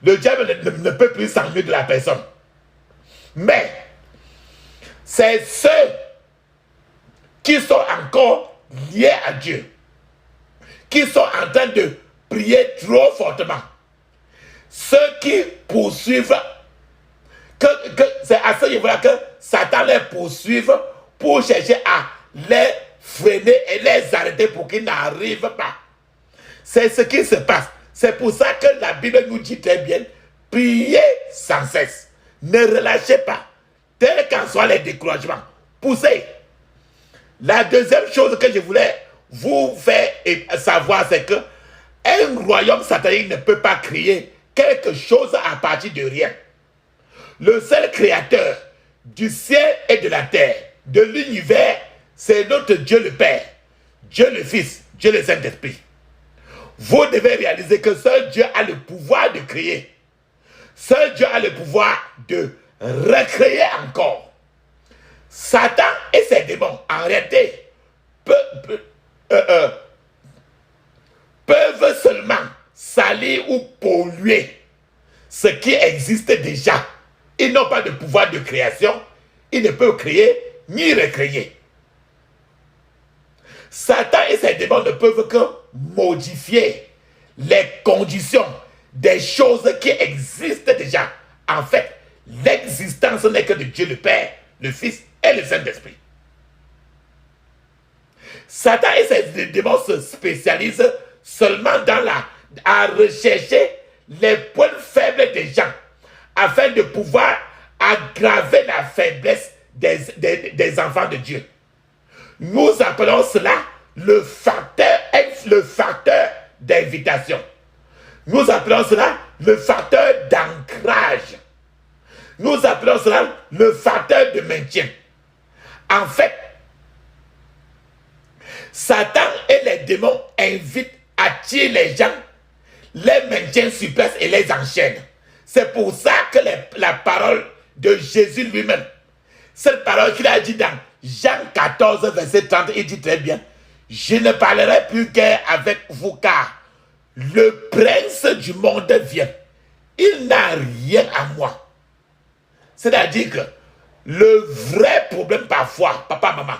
le diable ne peut plus s'ennuyer de la personne. Mais c'est ceux qui sont encore liés à Dieu, qui sont en train de prier trop fortement, ceux qui poursuivent, c'est à ce niveau-là que Satan les poursuive pour chercher à les freiner et les arrêter pour qu'ils n'arrivent pas. C'est ce qui se passe. C'est pour ça que la Bible nous dit très bien, priez sans cesse. Ne relâchez pas, tel qu'en soient les découragements. Poussez. La deuxième chose que je voulais vous faire savoir, c'est que un royaume satanique ne peut pas créer quelque chose à partir de rien. Le seul créateur du ciel et de la terre, de l'univers, c'est notre Dieu le Père, Dieu le Fils, Dieu le Saint-Esprit. Vous devez réaliser que seul Dieu a le pouvoir de créer. Seul Dieu a le pouvoir de recréer encore. Satan et ses démons, en réalité, peuvent seulement salir ou polluer ce qui existe déjà. Ils n'ont pas de pouvoir de création. Ils ne peuvent créer ni recréer. Satan et ses démons ne peuvent que modifier les conditions des choses qui existent déjà. En fait, l'existence n'est que de Dieu le Père, le Fils et le Saint-Esprit. Satan et ses démons se spécialisent seulement à rechercher les points faibles des gens afin de pouvoir aggraver la faiblesse des enfants de Dieu. Nous appelons cela le facteur d'invitation. Nous appelons cela le facteur d'ancrage. Nous appelons cela le facteur de maintien. En fait, Satan et les démons invitent, attirent les gens, les maintiennent sur place et les enchaînent. C'est pour ça que la parole de Jésus lui-même, cette parole qu'il a dit dans Jean 14, verset 30, il dit très bien, « Je ne parlerai plus guère avec vous car le prince du monde vient. Il n'a rien à moi. » C'est-à-dire que le vrai problème parfois, papa, maman,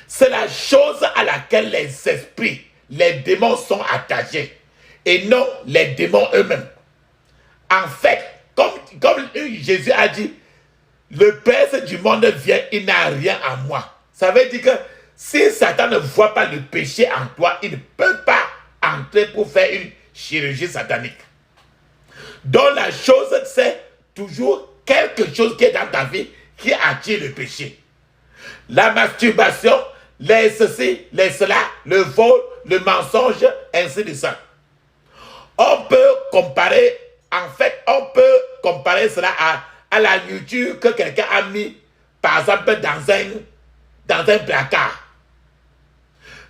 c'est la chose à laquelle les esprits, les démons sont attachés et non les démons eux-mêmes. En fait, comme Jésus a dit, le prince du monde vient, il n'a rien à moi. Ça veut dire que si Satan ne voit pas le péché en toi, il ne peut pas entrer pour faire une chirurgie satanique. Donc la chose, c'est toujours quelque chose qui est dans ta vie qui attire le péché. La masturbation, les ceci, les cela, le vol, le mensonge, ainsi de suite. On peut comparer, cela à la nourriture que quelqu'un a mis, par exemple, dans un placard.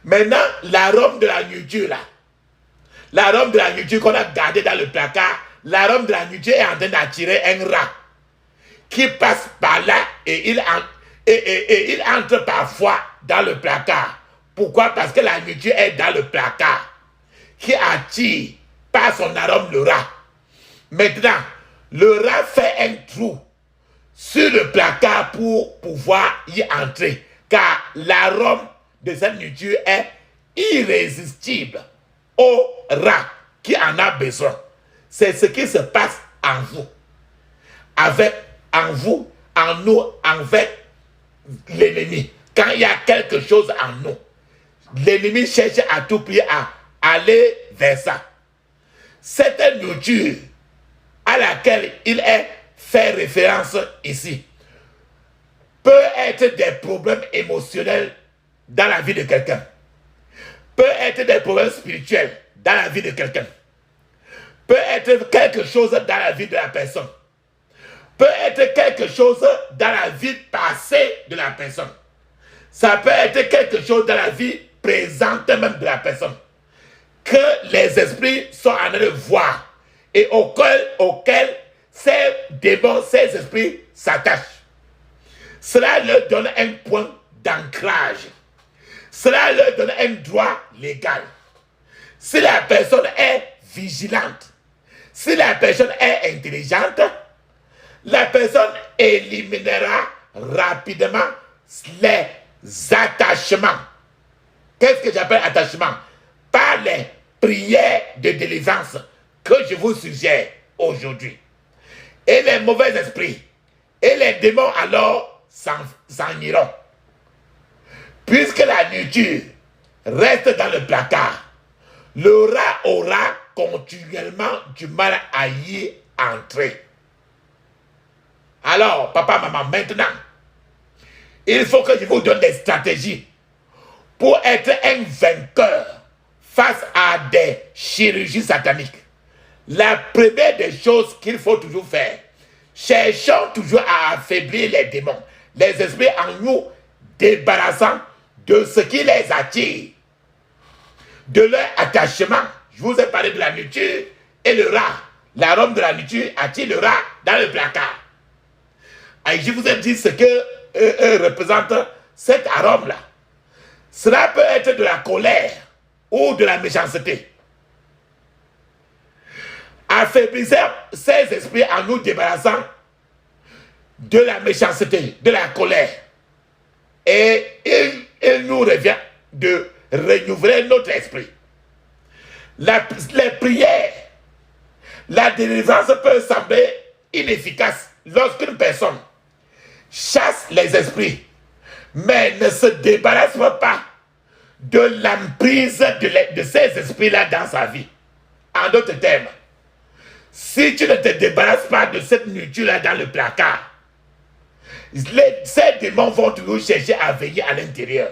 Maintenant, l'arôme de la nourriture, l'arôme de la nourriture qu'on a gardé dans le placard, l'arôme de la nourriture est en train d'attirer un rat qui passe par là et il entre parfois dans le placard. Pourquoi? Parce que la nourriture est dans le placard qui attire par son arôme le rat. Maintenant, le rat fait un trou sur le placard pour pouvoir y entrer, car l'arôme de cette nourriture est irrésistible au rat qui en a besoin. C'est ce qui se passe en vous, en nous, avec l'ennemi. Quand il y a quelque chose en nous, l'ennemi cherche à tout prix à aller vers ça. Cette nourriture à laquelle il est fait référence ici peut être des problèmes émotionnels dans la vie de quelqu'un, peut être des problèmes spirituels dans la vie de quelqu'un, peut être quelque chose dans la vie de la personne, peut être quelque chose dans la vie passée de la personne, ça peut être quelque chose dans la vie présente même de la personne, que les esprits sont en train de voir et auquel ces démons, ces esprits s'attachent. Cela leur donne un point d'ancrage. Cela leur donne un droit légal. Si la personne est vigilante, si la personne est intelligente, la personne éliminera rapidement les attachements. Qu'est-ce que j'appelle attachement? Par les prières de délivrance que je vous suggère aujourd'hui. Et les mauvais esprits et les démons alors s'en iront. Puisque la nourriture reste dans le placard, le rat aura continuellement du mal à y entrer. Alors, papa, maman, maintenant, il faut que je vous donne des stratégies pour être un vainqueur face à des chirurgies sataniques. La première des choses qu'il faut toujours faire, cherchons toujours à affaiblir les démons, les esprits en nous débarrassant de ce qui les attire, de leur attachement. Je vous ai parlé de la nourriture et le rat. L'arôme de la nourriture attire le rat dans le placard. Et je vous ai dit ce que représente cet arôme-là. Cela peut être de la colère ou de la méchanceté. Affaiblissons ces esprits en nous débarrassant de la méchanceté, de la colère. Et il nous revient de renouveler notre esprit. Les prières, la délivrance peut sembler inefficace lorsqu'une personne chasse les esprits, mais ne se débarrasse pas de l'emprise de ces esprits-là dans sa vie. En d'autres termes, si tu ne te débarrasses pas de cette nourriture-là dans le placard, ces démons vont toujours chercher à veiller à l'intérieur.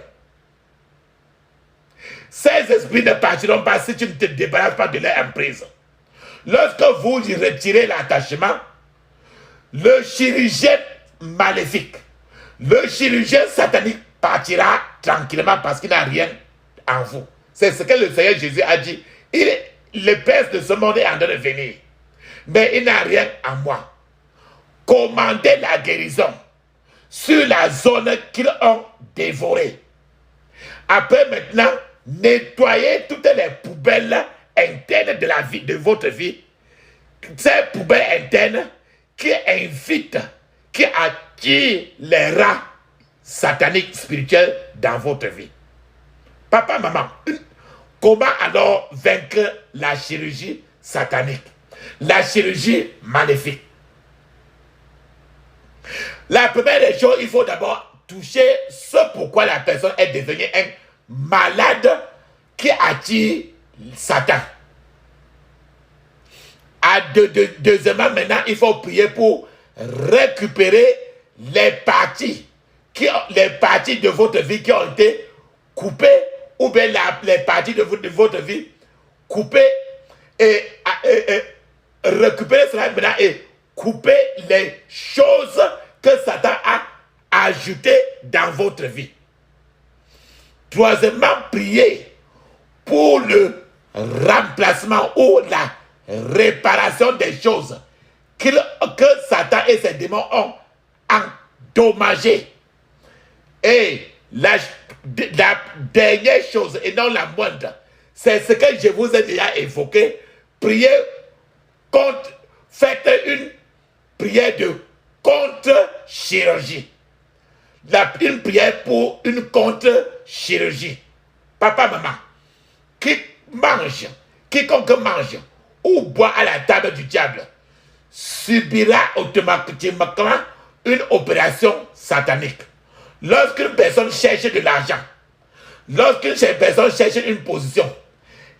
Ces esprits ne partiront pas si tu ne te débarrasses pas de leur emprise. Lorsque vous retirez l'attachement, le chirurgien maléfique, le chirurgien satanique partira tranquillement parce qu'il n'a rien en vous. C'est ce que le Seigneur Jésus a dit. Le prince de ce monde est en train de venir, mais il n'a rien en moi. Commandez la guérison sur la zone qu'ils ont dévorée. Après maintenant, nettoyez toutes les poubelles internes de la vie, de votre vie. Ces poubelles internes qui invitent, qui attirent les rats sataniques spirituels dans votre vie. Papa, maman, comment alors vaincre la chirurgie satanique, la chirurgie maléfique? La première des choses, il faut d'abord toucher ce pourquoi la personne est devenue un malade qui attire Satan. Deuxièmement, maintenant, il faut prier pour récupérer les parties de votre vie qui ont été coupées, ou bien les parties de votre vie coupées, et récupérer cela maintenant et couper les choses que Satan a ajoutées dans votre vie. Troisièmement, priez pour le remplacement ou la réparation des choses que Satan et ses démons ont endommagées. Et la dernière chose, et non la moindre, c'est ce que je vous ai déjà évoqué. Priez contre, faites une prière de contre-chirurgie. Une prière pour une contre-chirurgie. Papa, maman, quiconque mange ou boit à la table du diable subira automatiquement une opération satanique. Lorsqu'une personne cherche de l'argent, lorsqu'une personne cherche une position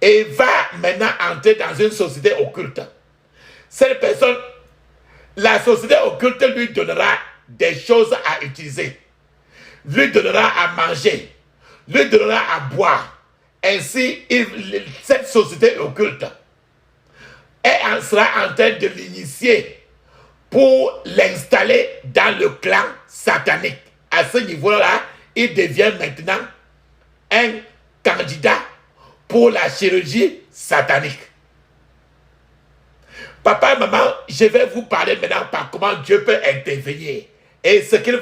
et va maintenant entrer dans une société occulte, cette personne, la société occulte lui donnera des choses à utiliser, lui donnera à manger, lui donnera à boire. Ainsi, cette société occulte sera en train de l'initier pour l'installer dans le clan satanique. À ce niveau-là, il devient maintenant un candidat pour la chirurgie satanique. Papa et maman, je vais vous parler maintenant par comment Dieu peut intervenir et ce qu'il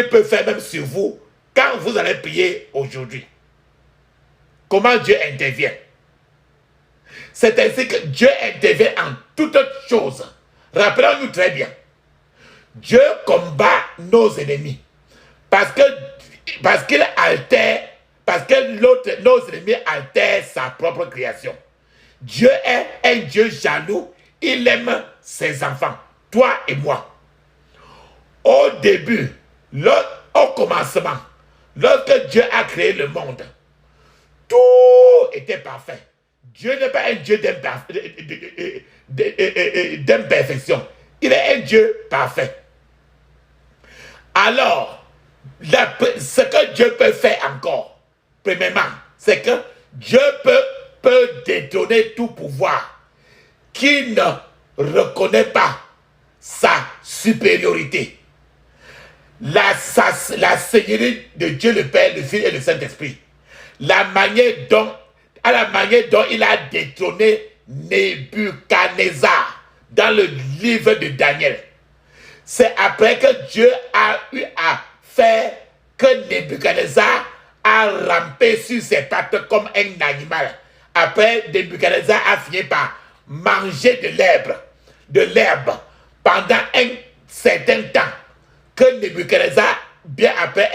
peut faire même sur vous quand vous allez prier aujourd'hui. Comment Dieu intervient. C'est ainsi que Dieu intervient en toutes choses. Rappelons-nous très bien. Dieu combat nos ennemis parce que nos ennemis altèrent sa propre création. Dieu est un Dieu jaloux. Il aime ses enfants, toi et moi. Au début, au commencement, lorsque Dieu a créé le monde, tout était parfait. Dieu n'est pas un Dieu d'imperfection. Il est un Dieu parfait. Alors, ce que Dieu peut faire encore, premièrement, c'est que Dieu peut détourner tout pouvoir qui ne reconnaît pas sa supériorité. La seigneurie de Dieu le Père, le Fils et le Saint-Esprit. La manière dont il a détrôné Nebuchadnezzar dans le livre de Daniel. C'est après que Dieu a eu à faire que Nebuchadnezzar a rampé sur ses pattes comme un animal. Après, Nebuchadnezzar a fini par manger de l'herbe pendant un certain temps. Que Nebuchadnezzar, bien après,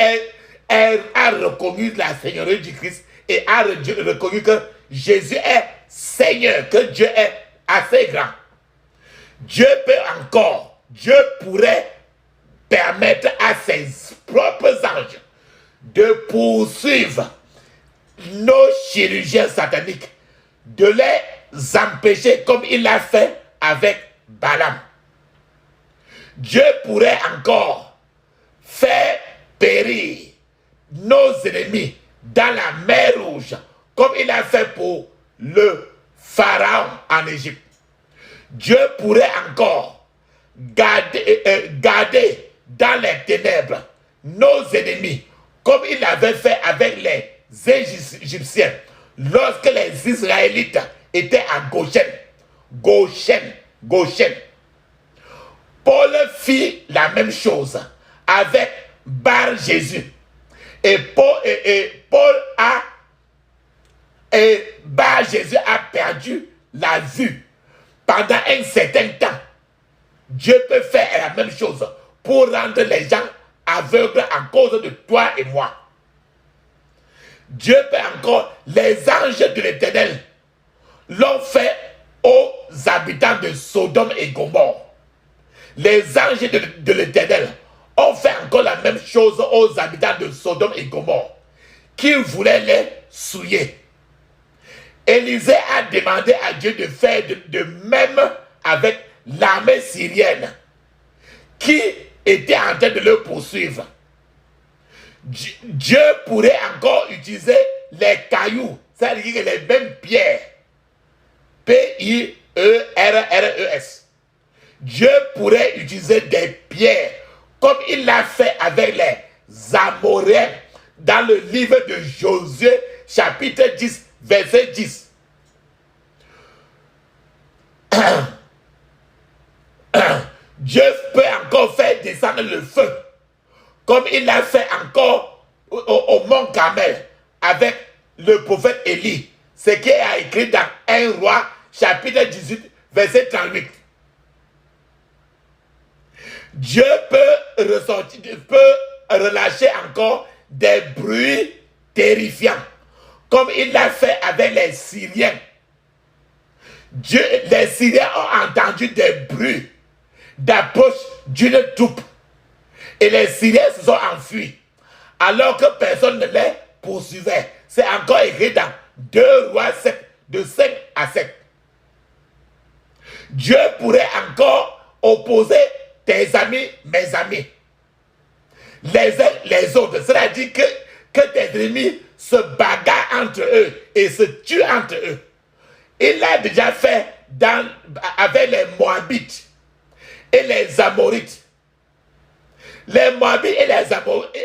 a reconnu la Seigneurie du Christ et a reconnu que Jésus est Seigneur, que Dieu est assez grand, Dieu pourrait permettre à ses propres anges de poursuivre nos chirurgiens sataniques, de les empêcher comme il l'a fait avec Balaam. Dieu pourrait encore faire périr nos ennemis dans la mer Rouge, comme il a fait pour le Pharaon en Égypte. Dieu pourrait encore garder dans les ténèbres nos ennemis, comme il l'avait fait avec les Égyptiens, lorsque les Israélites étaient à Goshen. Paul fit la même chose avec Bar Jésus. Et Bar Jésus a perdu la vue pendant un certain temps. Dieu peut faire la même chose pour rendre les gens aveugles à cause de toi et moi. Dieu peut encore, les anges de l'Éternel l'ont fait aux habitants de Sodome et Gomorrhe. Les anges de l'Éternel ont fait encore la même chose aux habitants de Sodome et Gomorrhe, qui voulaient les souiller. Élisée a demandé à Dieu de faire de même avec l'armée syrienne, qui était en train de le poursuivre. Dieu pourrait encore utiliser les cailloux, c'est-à-dire les mêmes pierres, P-I-E-R-R-E-S. Dieu pourrait utiliser des pierres comme il l'a fait avec les Amoréens dans le livre de Josué, chapitre 10, verset 10. Dieu peut encore faire descendre le feu, comme il l'a fait encore au mont Carmel avec le prophète Élie. Ce qui est écrit dans 1 Roi, chapitre 18, verset 38. Dieu peut relâcher encore des bruits terrifiants, comme il l'a fait avec les Syriens. Les Syriens ont entendu des bruits d'approche d'une troupe. Et les Syriens se sont enfuis, alors que personne ne les poursuivait. C'est encore écrit dans 2 Rois 7, de 5 à 7. Dieu pourrait encore opposer tes amis, mes amis, les uns les autres. C'est-à-dire que tes ennemis se bagarrent entre eux et se tuent entre eux. Il l'a déjà fait avec les Moabites et les Amorites. Les Moabites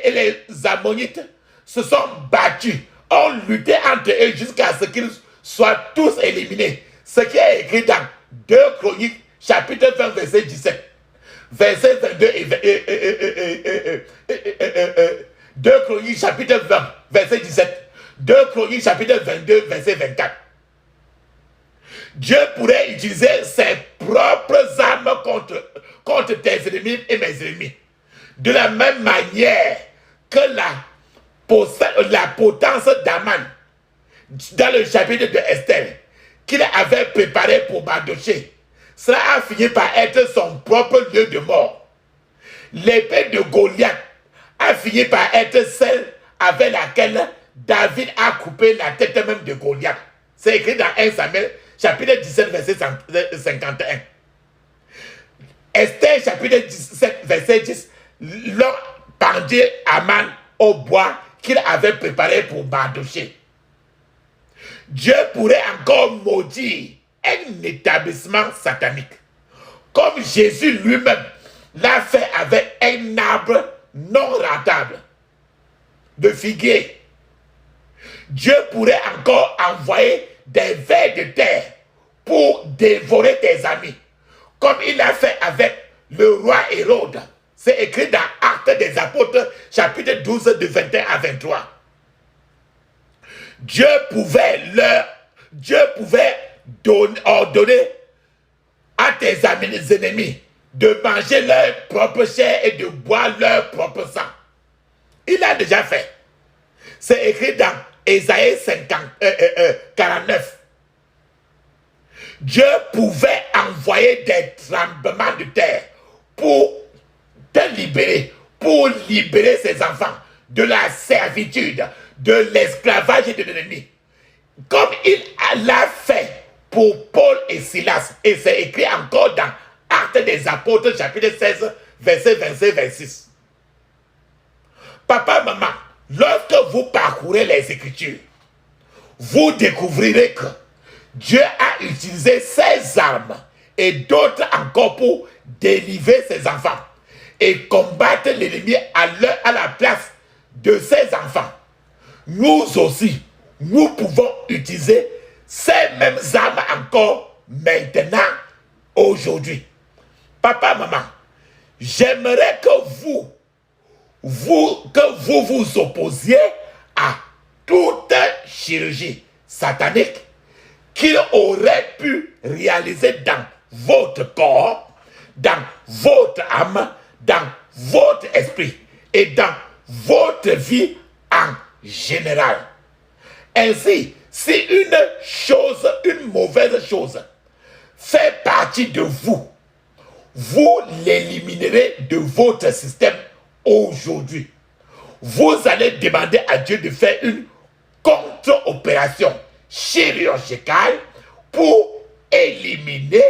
et les Ammonites se sont battus, ont lutté entre eux jusqu'à ce qu'ils soient tous éliminés. Ce qui est écrit dans 2 Chroniques, chapitre 20, verset 17. Verset 22 et 2 Chroniques, chapitre 20, verset 17. 2 Chroniques, chapitre 22, verset 24. Dieu pourrait utiliser ses propres armes contre tes ennemis et mes ennemis. De la même manière que la potence d'Aman, dans le chapitre de Esther, qu'il avait préparé pour Mardochée, cela a fini par être son propre lieu de mort. L'épée de Goliath a fini par être celle avec laquelle David a coupé la tête même de Goliath. C'est écrit dans 1 Samuel, chapitre 17, verset 51. Esther, chapitre 17, verset 10, l'ont pendu Aman au bois qu'il avait préparé pour Mardochée. Dieu pourrait encore maudire un établissement satanique, comme Jésus lui-même l'a fait avec un arbre non rentable de figuier. Dieu pourrait encore envoyer des vers de terre pour dévorer tes amis, comme il l'a fait avec le roi Hérode. C'est écrit dans Actes des Apôtres, chapitre 12, de 21 à 23. Dieu pouvait ordonner à tes ennemis de manger leur propre chair et de boire leur propre sang. Il l'a déjà fait. C'est écrit dans Ésaïe 49. Dieu pouvait envoyer des tremblements de terre pour te libérer, pour libérer ses enfants de la servitude, de l'esclavage et de l'ennemi. Comme il l'a fait pour Paul et Silas. Et c'est écrit encore dans Actes des Apôtres, chapitre 16, verset 25-26. Papa, maman, lorsque vous parcourez les Écritures, vous découvrirez que Dieu a utilisé ses armes et d'autres encore pour délivrer ses enfants et combattre l'ennemi à la place de ses enfants. Nous aussi, nous pouvons utiliser ces mêmes armes encore maintenant, aujourd'hui. Papa, maman, j'aimerais que vous vous opposiez à toute chirurgie satanique qu'il aurait pu réaliser dans votre corps, dans votre âme, dans votre esprit et dans votre vie en général. Ainsi, si une mauvaise chose fait partie de vous, vous l'éliminerez de votre système aujourd'hui. Vous allez demander à Dieu de faire une contre-opération chirurgicale pour éliminer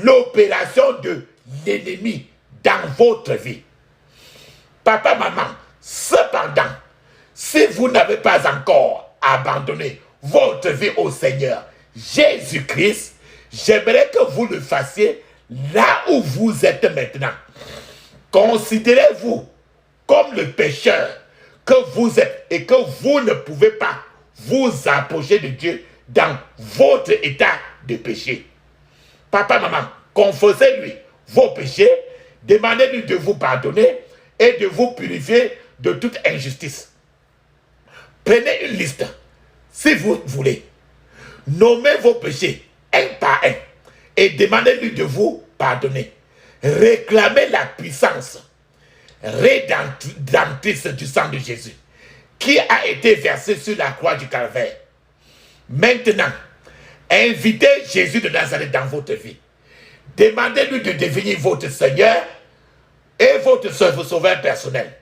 l'opération de l'ennemi dans votre vie. Papa, maman, cependant, si vous n'avez pas encore abandonné votre vie au Seigneur Jésus-Christ, j'aimerais que vous le fassiez là où vous êtes maintenant. Considérez-vous comme le pécheur que vous êtes et que vous ne pouvez pas vous approcher de Dieu dans votre état de péché. Papa, maman, confessez-lui vos péchés, demandez-lui de vous pardonner et de vous purifier de toute injustice. Prenez une liste, si vous voulez. Nommez vos péchés un par un et demandez-lui de vous pardonner. Réclamez la puissance rédemptrice du sang de Jésus qui a été versé sur la croix du Calvaire. Maintenant, invitez Jésus de Nazareth dans votre vie. Demandez-lui de devenir votre Seigneur et votre sauveur personnel.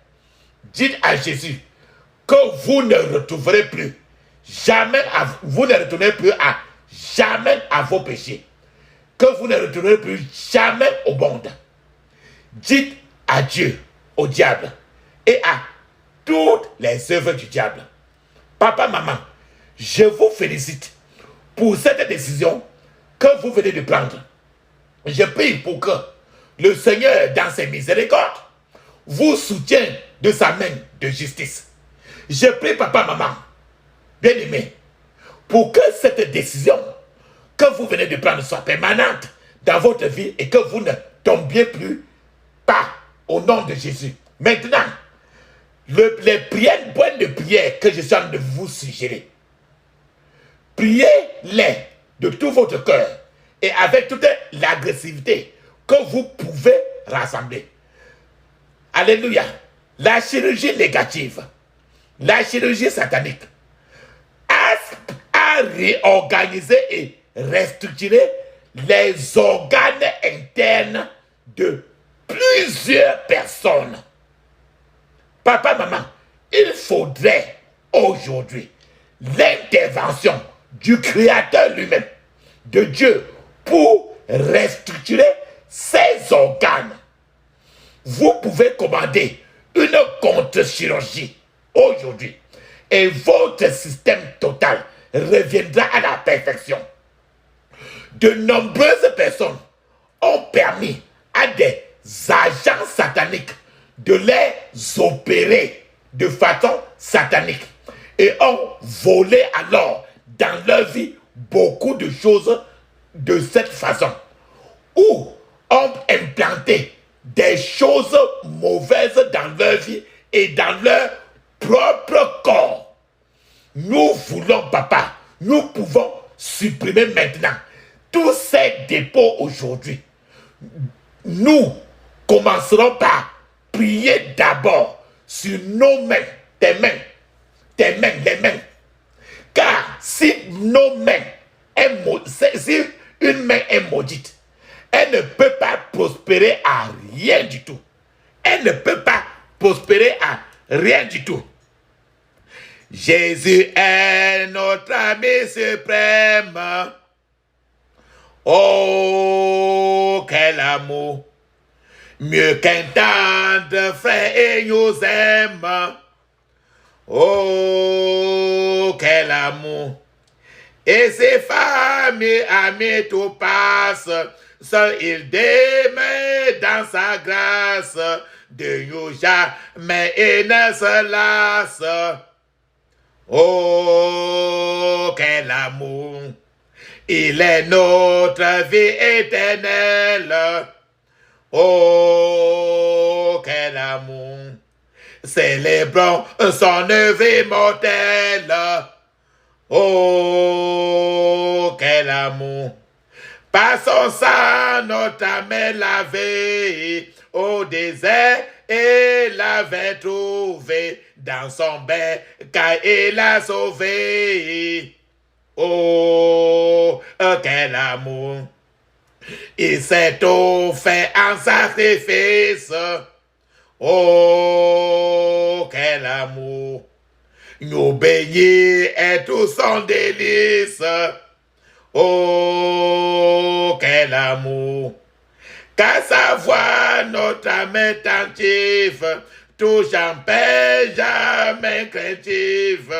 Dites à Jésus que vous ne retrouverez plus jamais vous ne retournerez plus à jamais à vos péchés, que vous ne retournerez plus jamais au monde. Dites adieu au diable et à toutes les œuvres du diable. Papa, maman, je vous félicite pour cette décision que vous venez de prendre. Je prie pour que le Seigneur, dans ses miséricordes, vous soutienne de sa main de justice. Je prie, papa, maman, bien-aimé, pour que cette décision que vous venez de prendre soit permanente dans votre vie et que vous ne tombiez plus pas au nom de Jésus. Maintenant, les points de prière que je suis en train de vous suggérer, priez-les de tout votre cœur et avec toute l'agressivité que vous pouvez rassembler. Alléluia. La chirurgie négative, la chirurgie satanique a réorganisé et restructuré les organes internes de plusieurs personnes. Papa, maman, il faudrait aujourd'hui l'intervention du Créateur lui-même, de Dieu, pour restructurer ces organes. Vous pouvez commander une contre-chirurgie aujourd'hui et votre système total reviendra à la perfection. De nombreuses personnes ont permis à des agents sataniques de les opérer de façon satanique et ont volé alors dans leur vie beaucoup de choses de cette façon, ou ont implanté des choses mauvaises dans leur vie et dans leur propre corps. Nous voulons, papa, nous pouvons supprimer maintenant tous ces dépôts aujourd'hui. Nous commencerons par prier d'abord sur nos mains, tes mains, tes mains, les mains. Car si nos mains, si une main est maudite, elle ne peut pas prospérer à rien du tout. Elle ne peut pas prospérer à rien du tout. Jésus est notre ami suprême. Oh, quel amour! Mieux qu'un tendre frère, il nous aime. Oh, quel amour! Et ses familles, amis, tout passe. Seul il demeure dans sa grâce. De nous jamais il ne se lasse. Oh, quel amour! Il est notre vie éternelle. Oh, quel amour! Célébrons son œuvre immortelle. Oh, quel amour! Par son sang, notre âme est lavée au désert et l'avait trouvé dans son bec car il l'a sauvé. Oh, quel amour! Il s'est offert en sacrifice. Oh, quel amour! Nous bénis et tout son délice. Oh, quel amour! Qu'à sa voix, notre âme attentive, touche en paix, jamais craintive,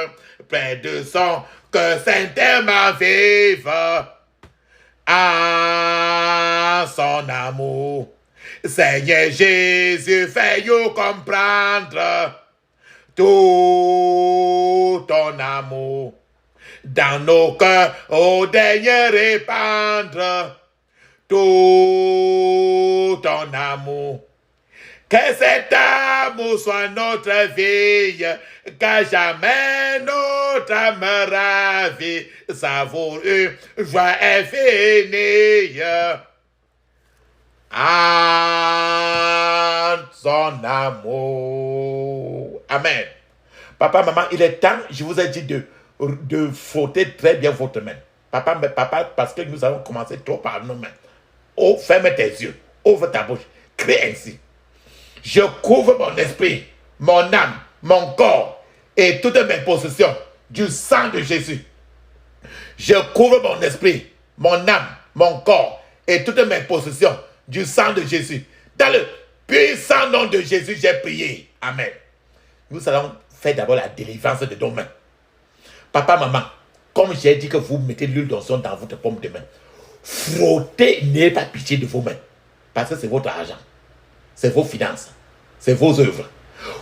près de son cœur saintement vive. Ah, son amour, Seigneur Jésus, fais-nous comprendre tout ton amour. Dans nos cœurs, au dernier répandre tout ton amour. Que cet amour soit notre vie, qu'à jamais notre âme ravie savoure une joie infinie. Ah, son amour. Amen. Papa, maman, il est temps, je vous ai dit de frotter très bien votre main. Papa, parce que nous avons commencé trop par nos mains. Oh, ferme tes yeux, ouvre ta bouche, crie ainsi. Je couvre mon esprit, mon âme, mon corps et toutes mes possessions du sang de Jésus. Je couvre mon esprit, mon âme, mon corps et toutes mes possessions du sang de Jésus. Dans le puissant nom de Jésus, j'ai prié. Amen. Nous allons faire d'abord la délivrance de nos mains. Papa, maman, comme j'ai dit que vous mettez l'huile d'onction dans votre paume de main, frottez, n'ayez pas pitié de vos mains. Parce que c'est votre argent, c'est vos finances, c'est vos œuvres.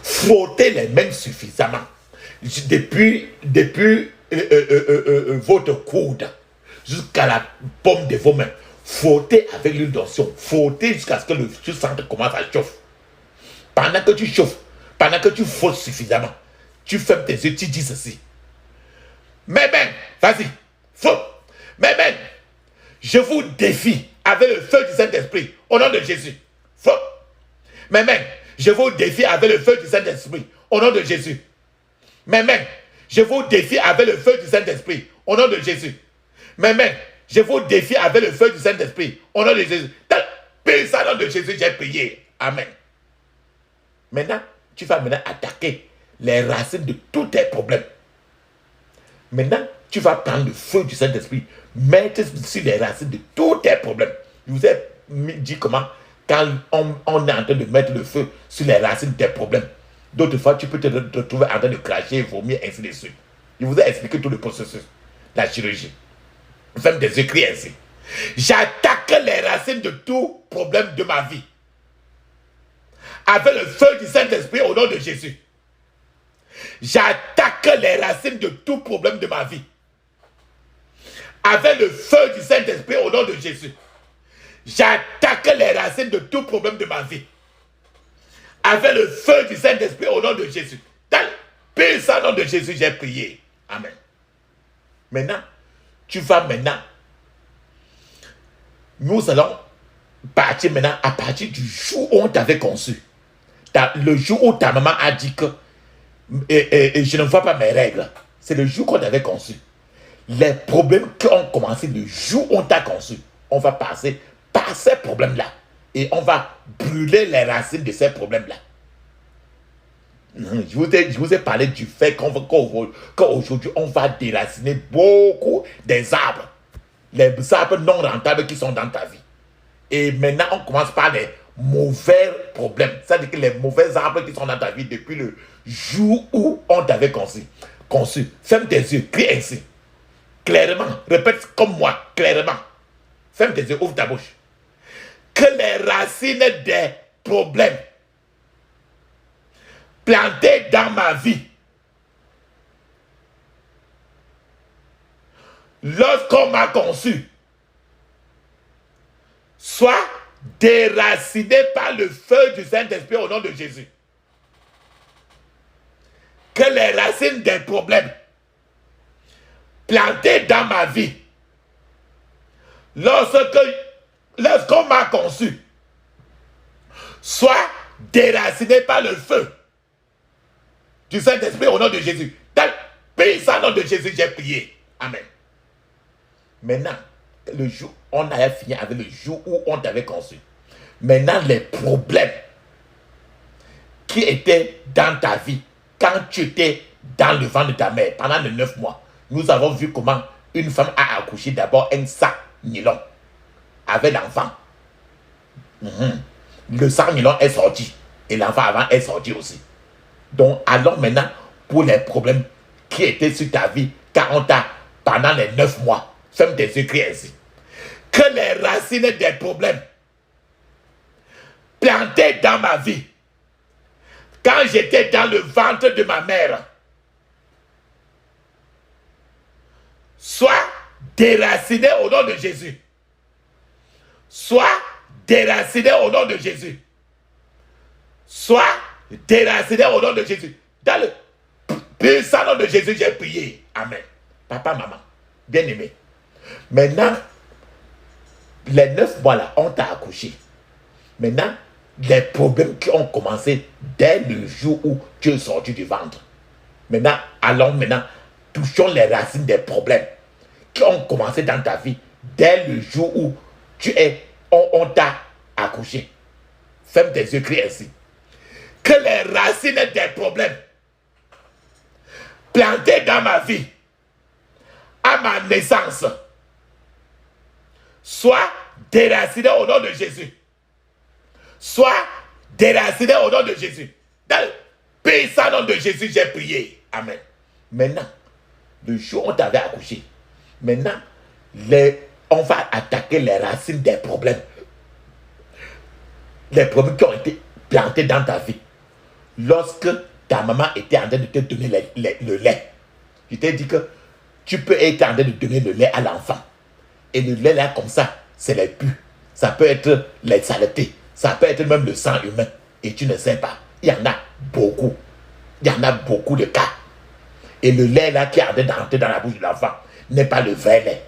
Frottez les mains suffisamment. Depuis votre coude jusqu'à la paume de vos mains. Frottez avec l'huile d'onction. Frottez jusqu'à ce que le sang commence à chauffer. Pendant que tu chauffes, pendant que tu frottes suffisamment, tu fermes tes yeux, tu dis ceci. Mes mains, vas-y, frotte. Mes mains, je vous défie avec le feu du Saint-Esprit, au nom de Jésus. Frotte. Mes mains, je vous défie avec le feu du Saint-Esprit, au nom de Jésus. Mes mains, je vous défie avec le feu du Saint-Esprit, au nom de Jésus. Mes mains, je vous défie avec le feu du Saint-Esprit, au nom de Jésus. Dans le puissant nom de Jésus, j'ai prié. Amen. Maintenant, tu vas attaquer les racines de tous tes problèmes. Maintenant, tu vas prendre le feu du Saint-Esprit, mettre sur les racines de tous tes problèmes. Je vous ai dit comment, quand on est en train de mettre le feu sur les racines de tes problèmes, d'autres fois, tu peux te retrouver en train de cracher, vomir, ainsi de suite. Je vous ai expliqué tout le processus, la chirurgie. Femme des écrits ainsi. J'attaque les racines de tout problème de ma vie. Avec le feu du Saint-Esprit au nom de Jésus. J'attaque les racines de tout problème de ma vie. Avec le feu du Saint-Esprit au nom de Jésus. J'attaque les racines de tout problème de ma vie. Avec le feu du Saint-Esprit au nom de Jésus. Dans le puissant nom de Jésus, j'ai prié. Amen. Maintenant, tu vas maintenant. Nous allons partir maintenant à partir du jour où on t'avait conçu. Le jour où ta maman a dit que et je ne vois pas mes règles. C'est le jour qu'on avait conçu. Les problèmes qui ont commencé le jour où on t'a conçu, on va passer par ces problèmes-là. Et on va brûler les racines de ces problèmes-là. Je vous ai parlé du fait qu'aujourd'hui, on va déraciner beaucoup des arbres. Les arbres non rentables qui sont dans ta vie. Et maintenant, on commence par les mauvais problèmes. C'est-à-dire que les mauvais arbres qui sont dans ta vie depuis le jour où on t'avait conçu. Ferme tes yeux, crie ainsi. Clairement, répète comme moi, clairement. Ferme tes yeux, ouvre ta bouche. Que les racines des problèmes plantés dans ma vie, lorsqu'on m'a conçu, soient déracinés par le feu du Saint-Esprit au nom de Jésus. Que les racines des problèmes plantés dans ma vie, lorsqu'on m'a conçu, soient déracinés par le feu du Saint-Esprit au nom de Jésus. Dans le puissant nom de Jésus, j'ai prié. Amen. Maintenant, le jour, on avait fini avec le jour où on t'avait conçu. Maintenant, les problèmes qui étaient dans ta vie, quand tu étais dans le ventre de ta mère, pendant les 9 mois, nous avons vu comment une femme a accouché d'abord un sac nylon avec l'enfant. Le sac nylon est sorti et l'enfant avant est sorti aussi. Donc, allons maintenant pour les problèmes qui étaient sur ta vie quand on t'a, pendant les 9 mois, ferme tes yeux, crie ainsi. Que les racines des problèmes plantés dans ma vie, quand j'étais dans le ventre de ma mère, soient déracinés au nom de Jésus. Soient déracinés au nom de Jésus. Soient déracinés au nom de Jésus. Dans le puissant nom de Jésus, j'ai prié. Amen. Papa, maman, bien-aimé. Maintenant, les 9 mois là, on t'a accouché. Maintenant, les problèmes qui ont commencé dès le jour où tu es sorti du ventre. Maintenant, allons maintenant, touchons les racines des problèmes qui ont commencé dans ta vie dès le jour où on t'a accouché. Ferme tes yeux, crie ainsi. Que les racines des problèmes plantés dans ma vie à ma naissance soient déracinés au nom de Jésus. Soient déracinés au nom de Jésus. Dans le puissant nom de Jésus, j'ai prié. Amen. Maintenant, le jour où on t'avait accouché, maintenant, on va attaquer les racines des problèmes. Les problèmes qui ont été plantés dans ta vie. Lorsque ta maman était en train de te donner le lait, je t'ai dit que tu peux être en train de donner le lait à l'enfant. Et le lait là, comme ça, c'est les pus. Ça peut être les saletés. Ça peut être même le sang humain. Et tu ne sais pas. Il y en a beaucoup. Il y en a beaucoup de cas. Et le lait là qui est en train d'entrer dans la bouche de l'enfant n'est pas le vrai lait.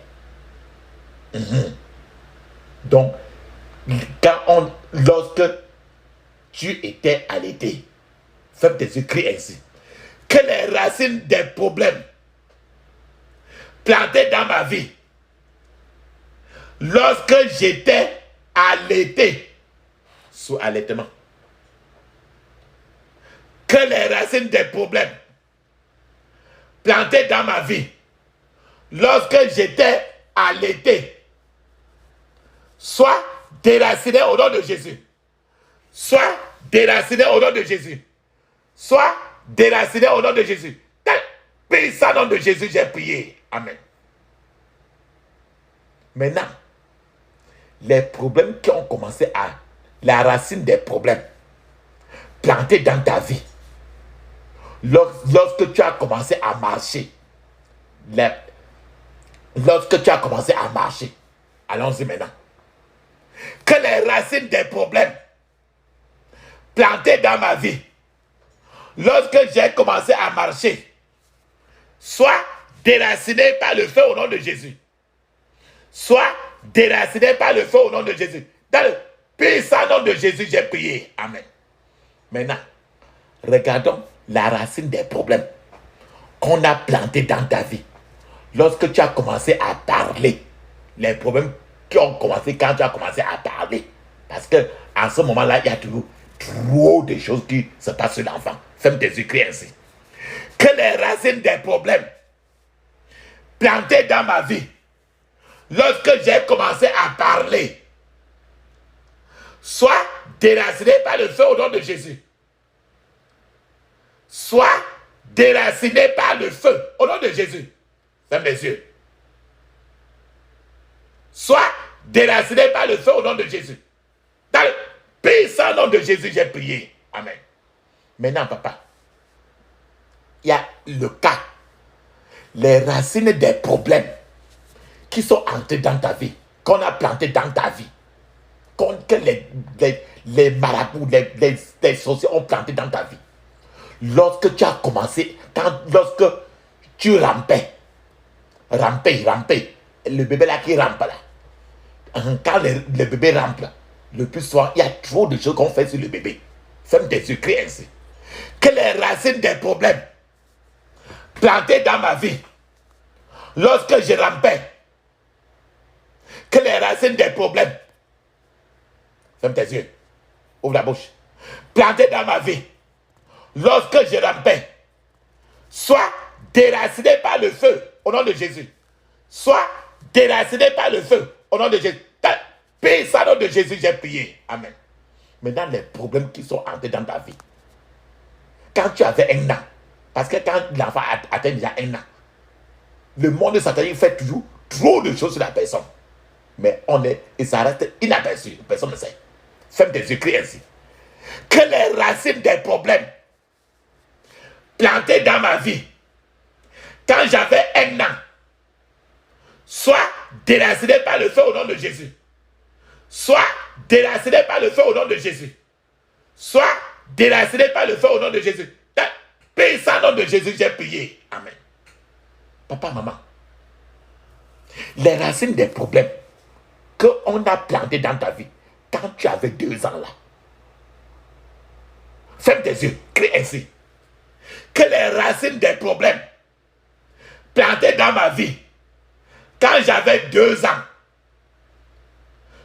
Donc, lorsque tu étais allaité, ferme tes yeux, crie ainsi. Que les racines des problèmes plantés dans ma vie, lorsque j'étais allaité, sous allaitement, que les racines des problèmes plantés dans ma vie, lorsque j'étais allaité, soient déracinés au nom de Jésus. Soient déracinés au nom de Jésus. Soient déracinés au nom de Jésus. Dans le puissant nom de Jésus, j'ai prié. Amen. Maintenant, les problèmes qui ont commencé à la racine des problèmes plantés dans ta vie, lorsque tu as commencé à marcher, lorsque tu as commencé à marcher, allons-y maintenant. Que les racines des problèmes plantés dans ma vie, lorsque j'ai commencé à marcher, soient déracinées par le feu au nom de Jésus. Soient déracinées par le feu au nom de Jésus. Dans le puissant nom de Jésus, j'ai prié. Amen. Maintenant, regardons la racine des problèmes qu'on a plantés dans ta vie. Lorsque tu as commencé à parler, les problèmes qui ont commencé quand tu as commencé à parler. Parce que en ce moment-là, il y a toujours trop de choses qui se passent sur l'enfant. Ferme tes yeux, crie ainsi. Que les racines des problèmes plantés dans ma vie, lorsque j'ai commencé à parler, soient déracinées par le feu au nom de Jésus. Soient déracinées par le feu au nom de Jésus. Ferme les yeux. Soient déracinées par le feu au nom de Jésus. Dans le puissant nom de Jésus, j'ai prié. Amen. Maintenant, papa, il y a le cas, les racines des problèmes qui sont entrés dans ta vie, qu'on a plantés dans ta vie, que les marabouts, les sorciers ont planté dans ta vie. Lorsque tu as commencé, lorsque tu rampais, le bébé là qui rampe là, quand le bébé rampe là, le plus souvent, il y a trop de choses qu'on fait sur le bébé. Ferme tes yeux, crie ainsi. Que les racines des problèmes plantés dans ma vie, lorsque je rampais, que les racines des problèmes, ferme tes yeux, ouvre la bouche, plantés dans ma vie, lorsque je rampais, soient déracinés par le feu, au nom de Jésus. Soient déracinés par le feu, au nom de Jésus. Puissant nom de Jésus, j'ai prié. Amen. Maintenant, les problèmes qui sont entrés dans ta vie. Quand tu avais un an, parce que quand l'enfant atteint déjà un an, le monde satanique fait toujours trop de choses sur la personne. Mais et ça reste inaperçu. Personne ne sait. Ferme tes yeux, crie ainsi. Que les racines des problèmes plantés dans ma vie, quand j'avais un an, soient déracinés par le feu au nom de Jésus. Soit déracinés par le feu au nom de Jésus. Soit déracinés par le feu au nom de Jésus. Puissant nom de Jésus, j'ai prié. Amen. Papa, maman, les racines des problèmes qu'on a plantés dans ta vie, quand tu avais 2 ans là, ferme tes yeux, crie ainsi. Que les racines des problèmes plantés dans ma vie, quand j'avais 2 ans,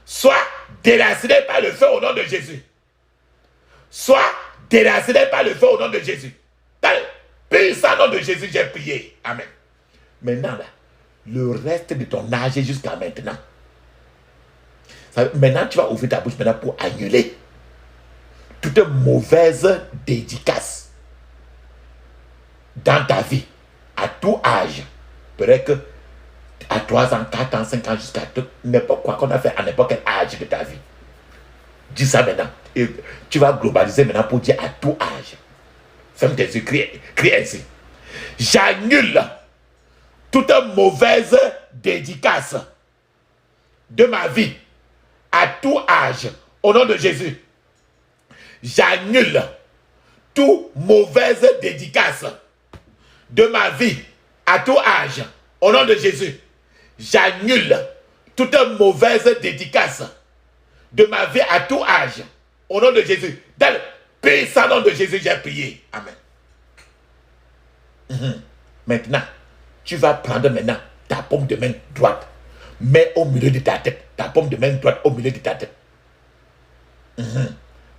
soit déracinés par le feu au nom de Jésus. Soit déracinés par le feu au nom de Jésus. Dans le puissant nom de Jésus, j'ai prié. Amen. Maintenant, là, le reste de ton âge jusqu'à maintenant. Maintenant, tu vas ouvrir ta bouche maintenant pour annuler toute mauvaise dédicace dans ta vie, à tout âge. Peut-être que à 3 ans, 4 ans, 5 ans, jusqu'à n'importe quoi qu'on a fait à n'importe quel âge de ta vie. Dis ça maintenant. Et tu vas globaliser maintenant pour dire à tout âge. Ferme tes yeux, crie ainsi. J'annule toute mauvaise dédicace de ma vie à tout âge au nom de Jésus. J'annule toute mauvaise dédicace de ma vie à tout âge au nom de Jésus. J'annule toute mauvaise dédicace de ma vie à tout âge. Au nom de Jésus. Dans le puissant nom de Jésus, j'ai prié. Amen. Maintenant, tu vas prendre maintenant ta paume de main droite. Mets au milieu de ta tête. Ta paume de main droite au milieu de ta tête.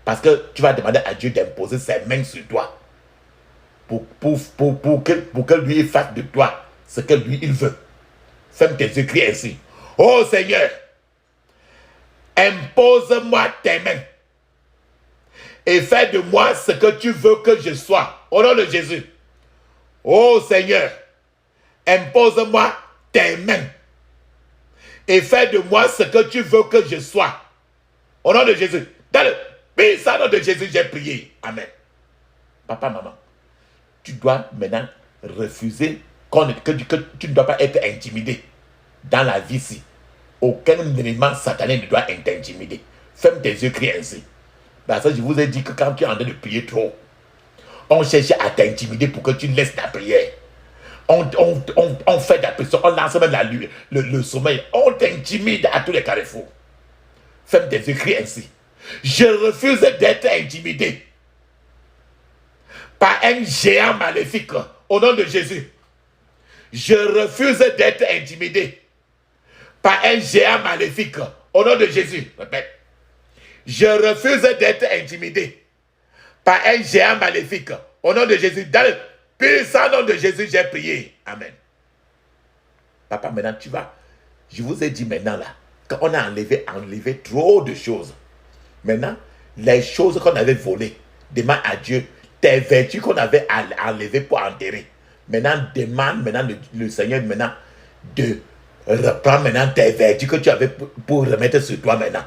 Parce que tu vas demander à Dieu d'imposer ses mains sur toi. Pour que lui fasse de toi ce que lui il veut. Ferme tes yeux, crie ainsi. Oh Seigneur, impose-moi tes mains et fais de moi ce que tu veux que je sois. Au nom de Jésus. Oh Seigneur, impose-moi tes mains et fais de moi ce que tu veux que je sois. Au nom de Jésus. Dans le puissant nom de Jésus, j'ai prié. Amen. Papa, maman, tu dois maintenant refuser que tu ne dois pas être intimidé dans la vie ici. Aucun élément satané ne doit t'intimider. Ferme tes yeux, crie ainsi. Parce que je vous ai dit que quand tu es en train de prier trop, on cherche à t'intimider pour que tu laisses ta prière. On fait de la pression, on lance même le sommeil. On t'intimide à tous les carrefours. Ferme tes yeux, crie ainsi. Je refuse d'être intimidé par un géant maléfique au nom de Jésus. Je refuse d'être intimidé par un géant maléfique au nom de Jésus. Répète. Je refuse d'être intimidé par un géant maléfique au nom de Jésus. Dans le puissant nom de Jésus, j'ai prié. Amen. Papa, maintenant tu vas. Je vous ai dit maintenant là, qu'on a enlevé trop de choses. Maintenant, les choses qu'on avait volées, demande à Dieu, tes vertus qu'on avait enlevées pour enterrer. Maintenant, demande maintenant le Seigneur maintenant de reprendre maintenant tes vertus que tu avais pour remettre sur toi maintenant.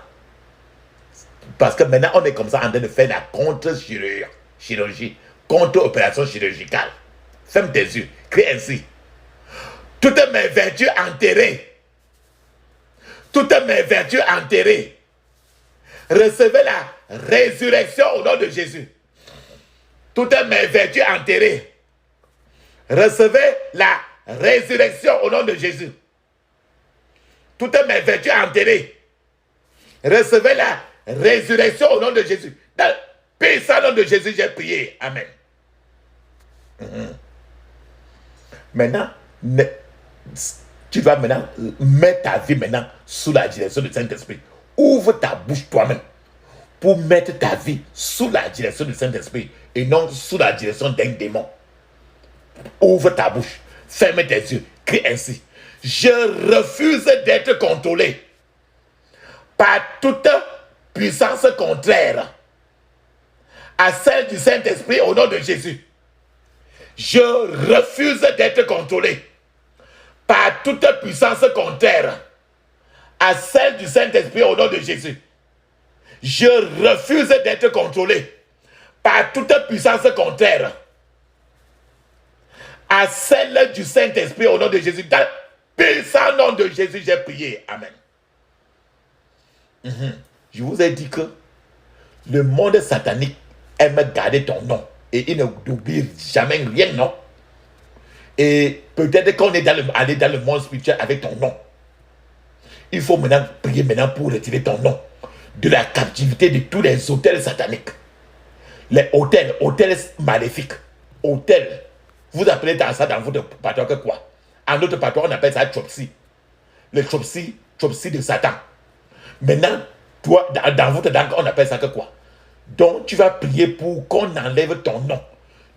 Parce que maintenant, on est comme ça en train de faire la contre-chirurgie, contre-opération chirurgicale. Ferme tes yeux, crie ainsi. Toutes mes vertus enterrées, toutes mes vertus enterrées, recevez la résurrection au nom de Jésus. Toutes mes vertus enterrées, recevez la résurrection au nom de Jésus. Toutes mes vertus enterrées, recevez la résurrection au nom de Jésus. Dans le puissant nom de Jésus, j'ai prié. Amen. Maintenant, tu vas maintenant mettre ta vie maintenant sous la direction du Saint-Esprit. Ouvre ta bouche toi-même pour mettre ta vie sous la direction du Saint-Esprit et non sous la direction d'un démon. Ouvre ta bouche, ferme tes yeux, crie ainsi. Je refuse d'être contrôlé par toute puissance contraire à celle du Saint-Esprit au nom de Jésus. Je refuse d'être contrôlé par toute puissance contraire à celle du Saint-Esprit au nom de Jésus. Je refuse d'être contrôlé par toute puissance contraire à celle du Saint-Esprit au nom de Jésus. Dans le puissant nom de Jésus, j'ai prié. Amen. Je vous ai dit que le monde satanique aime garder ton nom et il n'oublie jamais rien, non? Et peut-être qu'on est allé dans le monde spirituel avec ton nom. Il faut maintenant prier maintenant pour retirer ton nom de la captivité de tous les hôtels sataniques. Les hôtels maléfiques. Hôtels. Vous appelez ça dans votre patois que quoi? En notre patois, on appelle ça Chopsy. Le Chopsy de Satan. Maintenant, toi, dans votre langue, on appelle ça que quoi? Donc, tu vas prier pour qu'on enlève ton nom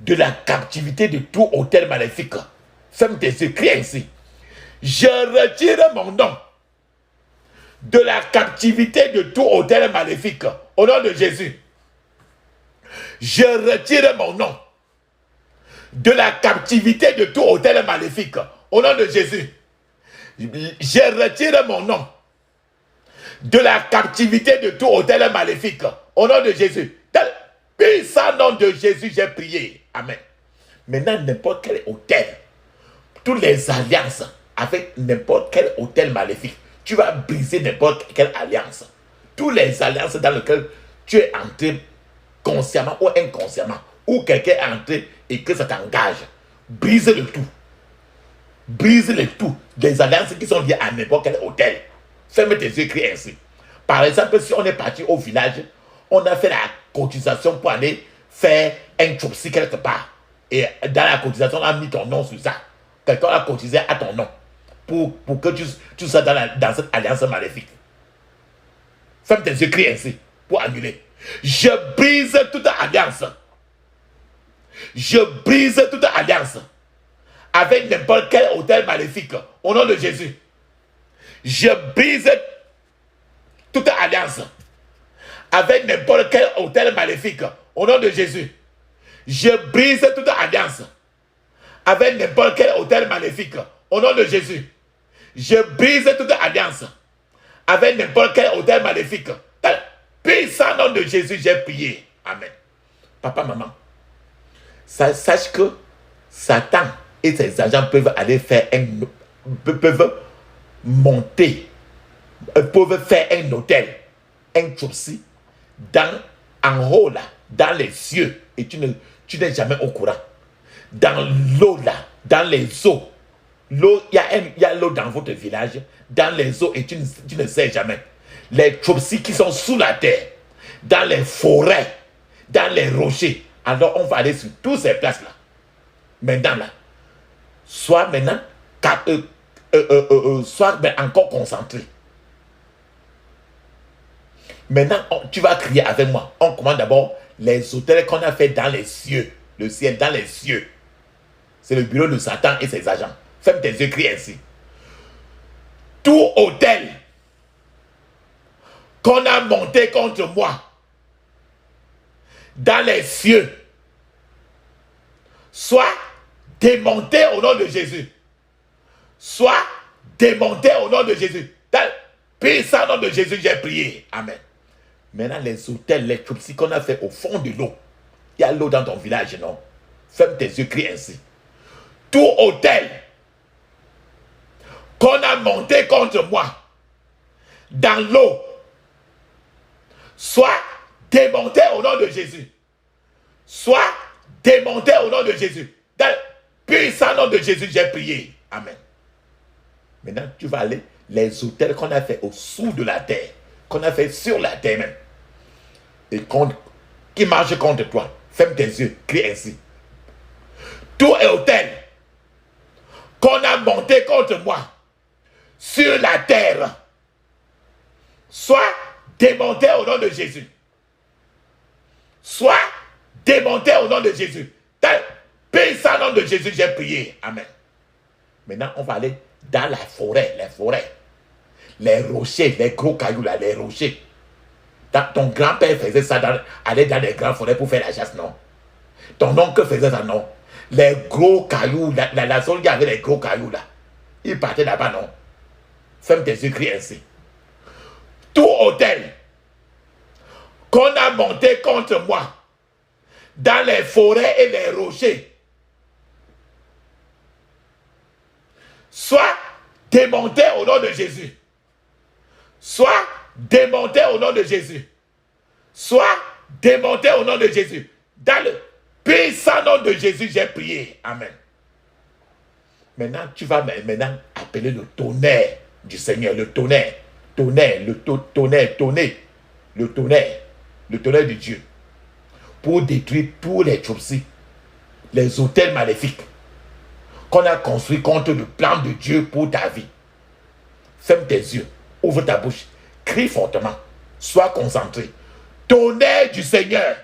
de la captivité de tout hôtel maléfique. Ferme tes yeux, crie ainsi. Je retire mon nom de la captivité de tout hôtel maléfique. Au nom de Jésus. Je retire mon nom de la captivité de tout hôtel maléfique. Au nom de Jésus. Je retire mon nom de la captivité de tout hôtel maléfique. Au nom de Jésus. Dans le puissant nom de Jésus, j'ai prié. Amen. Maintenant, n'importe quel hôtel, toutes les alliances avec n'importe quel hôtel maléfique, tu vas briser n'importe quelle alliance. Toutes les alliances dans lesquelles tu es entré consciemment ou inconsciemment, ou quelqu'un est entré et que ça t'engage, brise le tout. Brise le tout. Des alliances qui sont liées à n'importe quel hôtel. Ferme tes yeux, crie ainsi. Par exemple, si on est parti au village, on a fait la cotisation pour aller faire un chopsy quelque part. Et dans la cotisation, on a mis ton nom sur ça. Quelqu'un a cotisé à ton nom pour que tu sois dans cette alliance maléfique. Ferme tes yeux, crie ainsi pour annuler. Je brise toute alliance. Je brise toute alliance avec n'importe quel hôtel maléfique au nom de Jésus. Je brise toute alliance avec n'importe quel hôtel maléfique au nom de Jésus. Je brise toute alliance avec n'importe quel hôtel maléfique au nom de Jésus. Je brise toute alliance avec n'importe quel hôtel maléfique. Dans le puissant nom de Jésus, j'ai prié. Amen. Papa, maman, sache que Satan et ses agents peuvent aller faire peuvent monter, peuvent faire un hôtel, un chopsy, en haut là, dans les cieux, et tu n'es jamais au courant. Dans l'eau là, dans les eaux. L'eau, il y a l'eau dans votre village, dans les eaux, et tu ne sais jamais. Les chopsy qui sont sous la terre, dans les forêts, dans les rochers, Alors on va aller sur toutes ces places-là. Maintenant là, sois maintenant, sois encore concentré. Maintenant, tu vas crier avec moi. On commande d'abord les autels qu'on a fait dans les cieux. Le ciel dans les cieux. C'est le bureau de Satan et ses agents. Ferme tes yeux, crie ainsi. Tout autel qu'on a monté contre moi dans les cieux soit démonté au nom de Jésus. Soit démonté au nom de Jésus. Dans le puissant nom de Jésus, j'ai prié. Amen. Maintenant, les hôtels, les trucs qu'on a fait au fond de l'eau. Il y a l'eau dans ton village, non? Ferme tes yeux, crie ainsi. Tout hôtel qu'on a monté contre moi dans l'eau soit démonté au nom de Jésus. Soit démonté au nom de Jésus. Dans le puissant nom de Jésus, j'ai prié. Amen. Maintenant, tu vas aller les hôtels qu'on a fait au-dessous de la terre, qu'on a fait sur la terre même, et qui marchent contre toi. Ferme tes yeux, crie ainsi. Tout hôtel qu'on a monté contre moi sur la terre soit démonté au nom de Jésus. Soit démonté au nom de Jésus. Dans le puissant nom de Jésus, j'ai prié. Amen. Maintenant, on va aller dans la forêt, les forêts, les rochers, les gros cailloux là, les rochers. Ton grand-père faisait ça, aller dans les grandes forêts pour faire la chasse, non? Ton oncle faisait ça, non? Les gros cailloux, la zone qui avait les gros cailloux là, il partait là-bas, non? Ferme tes yeux, crie ainsi. Tout hôtel qu'on a monté contre moi dans les forêts et les rochers soit démonté au nom de Jésus. Soit démonté au nom de Jésus. Soit démonté au nom de Jésus. Dans le puissant nom de Jésus, j'ai prié. Amen. Maintenant, tu vas maintenant appeler le tonnerre du Seigneur. Le tonnerre. Tonnerre. Le tonnerre. Tonnerre. Le tonnerre. Le tonnerre de Dieu. Pour détruire tous les troupes, les hôtels maléfiques qu'on a construits contre le plan de Dieu pour ta vie. Ferme tes yeux. Ouvre ta bouche. Crie fortement. Sois concentré. Tonnerre du Seigneur.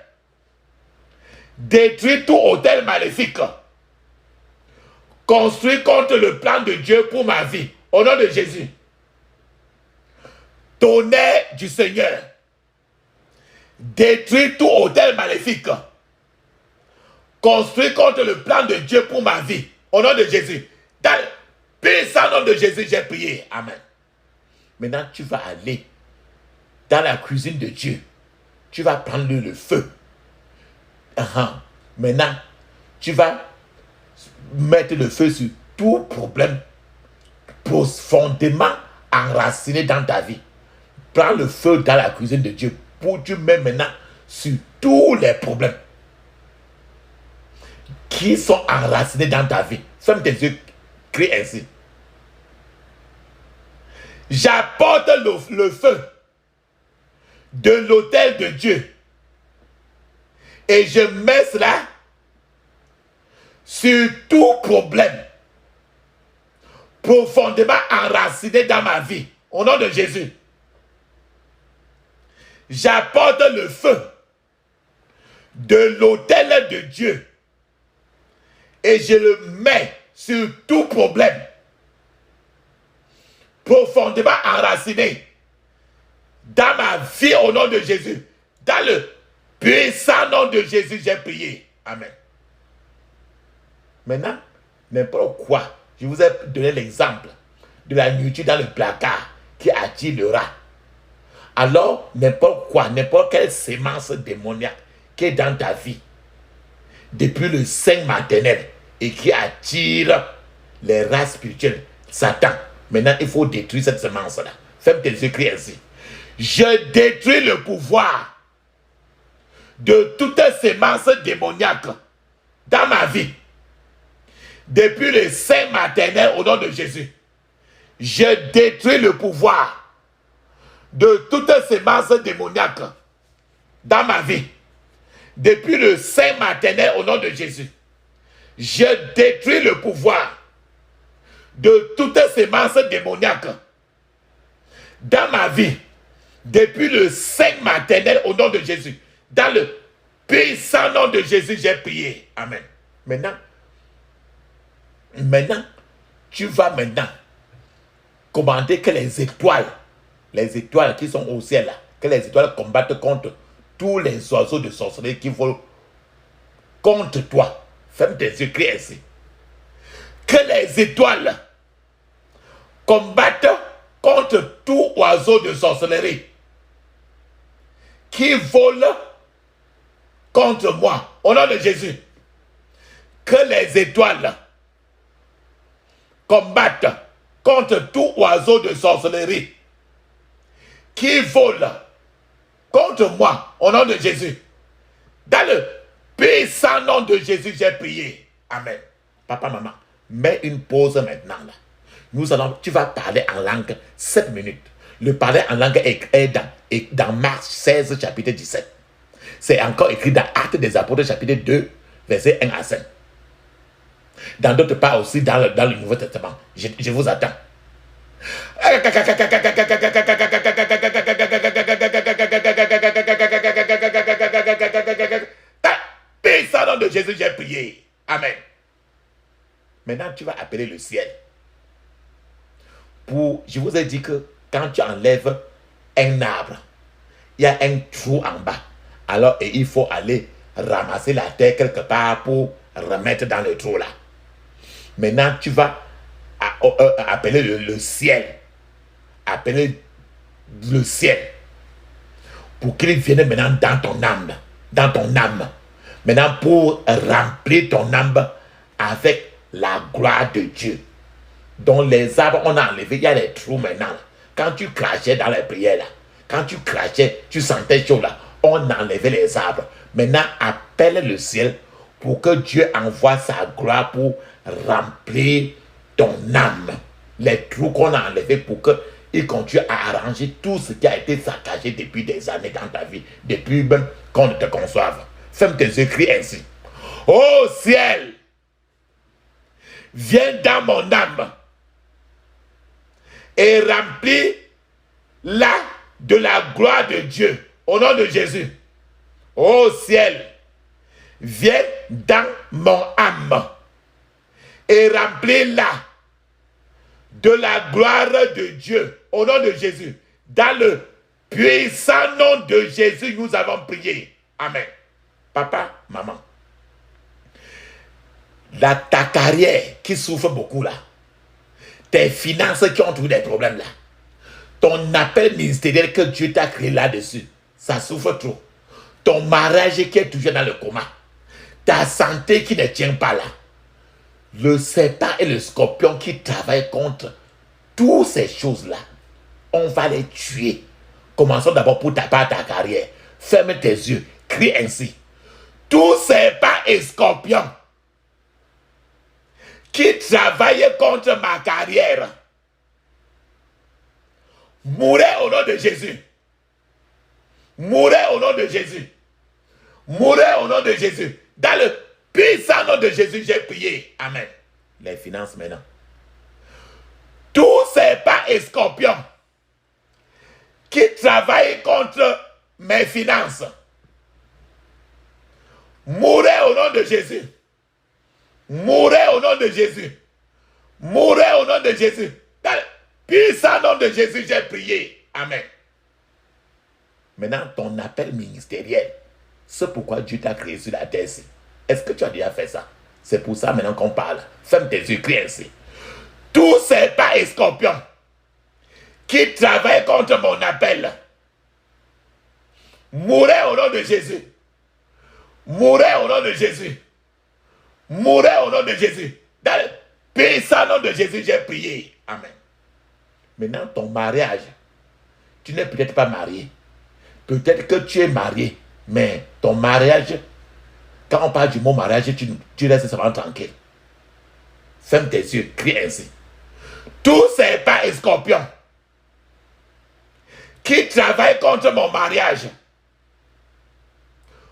Détruis tout hôtel maléfique construit contre le plan de Dieu pour ma vie. Au nom de Jésus. Tonnerre du Seigneur. Détruis tout hôtel maléfique construit contre le plan de Dieu pour ma vie. Au nom de Jésus. Dans le puissant nom de Jésus, j'ai prié. Amen. Maintenant, tu vas aller dans la cuisine de Dieu. Tu vas prendre le feu. Maintenant, tu vas mettre le feu sur tout problème profondément enraciné dans ta vie. Prends le feu dans la cuisine de Dieu pour tu mets maintenant sur tous les problèmes qui sont enracinés dans ta vie. Ferme tes yeux, crie ainsi. J'apporte le feu de l'autel de Dieu et je mets cela sur tout problème profondément enraciné dans ma vie. Au nom de Jésus. J'apporte le feu de l'autel de Dieu et je le mets sur tout problème profondément enraciné dans ma vie au nom de Jésus. Dans le puissant nom de Jésus, j'ai prié. Amen. Maintenant, n'importe quoi. Je vous ai donné l'exemple de la nourriture dans le placard qui attire le rat. Alors, n'importe quoi, n'importe quelle sémence démoniaque qui est dans ta vie depuis le sein maternel et qui attire les rats spirituels, Satan. Maintenant, il faut détruire cette semence-là. Ferme tes yeux, crie ainsi. Je détruis le pouvoir de toute sémence démoniaque dans ma vie. Depuis le sein maternel au nom de Jésus. Je détruis le pouvoir de toute sémence démoniaque dans ma vie. depuis le sein maternel au nom de Jésus. Je détruis le pouvoir de toute sémence démoniaque dans ma vie, depuis le sein maternel au nom de Jésus. Dans le puissant nom de Jésus, j'ai prié. Amen. Maintenant, tu vas maintenant commander que les étoiles qui sont au ciel, là, que les étoiles combattent contre tous les oiseaux de sorcellerie qui volent contre toi. Ferme tes yeux, crie ainsi. Que les étoiles combattent contre tout oiseau de sorcellerie qui vole contre moi. Au nom de Jésus. Que les étoiles combattent contre tout oiseau de sorcellerie qui vole contre moi. Au nom de Jésus. Dans le puissant nom de Jésus, j'ai prié. Amen. Papa, maman, mets une pause maintenant là. Tu vas parler en langue 7 minutes. Le parler en langue est dans Marc 16, chapitre 17. C'est encore écrit dans Actes des Apôtres, chapitre 2, verset 1 à 5. Dans d'autres parts aussi, dans le Nouveau Testament. Je vous attends. Puissant nom de Jésus, j'ai prié. Amen. Maintenant, tu vas appeler le ciel. Je vous ai dit que quand tu enlèves un arbre, il y a un trou en bas. Alors, il faut aller ramasser la terre quelque part pour remettre dans le trou là. Maintenant, tu vas appeler le ciel. Appeler le ciel. Pour qu'il vienne maintenant dans ton âme. Dans ton âme. Maintenant, pour remplir ton âme avec la gloire de Dieu. Dont les arbres, on a enlevé, il y a des trous maintenant. Quand tu crachais dans les prières là, quand tu crachais, tu sentais chaud là, on enlevait les arbres. Maintenant, appelle le ciel pour que Dieu envoie sa gloire pour remplir ton âme. Les trous qu'on a enlevés pour qu'il continue à arranger tout ce qui a été saccagé depuis des années dans ta vie, depuis même qu'on ne te conçoive. Ferme tes yeux, crie ainsi. Ô ciel, viens dans mon âme et remplis-la de la gloire de Dieu. Au nom de Jésus. Ô ciel, viens dans mon âme et remplis-la de la gloire de Dieu. Au nom de Jésus. Dans le puissant nom de Jésus, nous avons prié. Amen. Papa, maman. Ta carrière qui souffre beaucoup là. Tes finances qui ont tous des problèmes là. Ton appel ministériel que Dieu t'a créé là-dessus. Ça souffre trop. Ton mariage qui est toujours dans le coma. Ta santé qui ne tient pas là. Le serpent et le scorpion qui travaillent contre toutes ces choses-là. On va les tuer. Commençons d'abord pour ta carrière. Ferme tes yeux. Crie ainsi. Tous serpents et scorpions qui travaillent contre ma carrière. Mourez au nom de Jésus. Mourez au nom de Jésus. Mourez au nom de Jésus. Dans le puissant nom de Jésus, j'ai prié. Amen. Les finances maintenant. Tous serpents et scorpions qui travaillent contre mes finances. Mourez au nom de Jésus. Mourez au nom de Jésus. Mourez au nom de Jésus. Dans le puissant nom de Jésus, j'ai prié. Amen. Maintenant, ton appel ministériel, c'est pourquoi Dieu t'a créé sur la terre. Est-ce que tu as déjà fait ça? C'est pour ça maintenant qu'on parle. Ferme tes yeux, crie ainsi. Tous serpents et scorpions qui travaillent contre mon appel, mourez au nom de Jésus. Mourez au nom de Jésus. Mourez au nom de Jésus. Dans le puissant nom de Jésus, j'ai prié. Amen. Maintenant, ton mariage, tu n'es peut-être pas marié. Peut-être que tu es marié, mais ton mariage, quand on parle du mot mariage, tu restes seulement tranquille. Ferme tes yeux, crie ainsi. Tous serpents et scorpions qui travaillent contre mon mariage,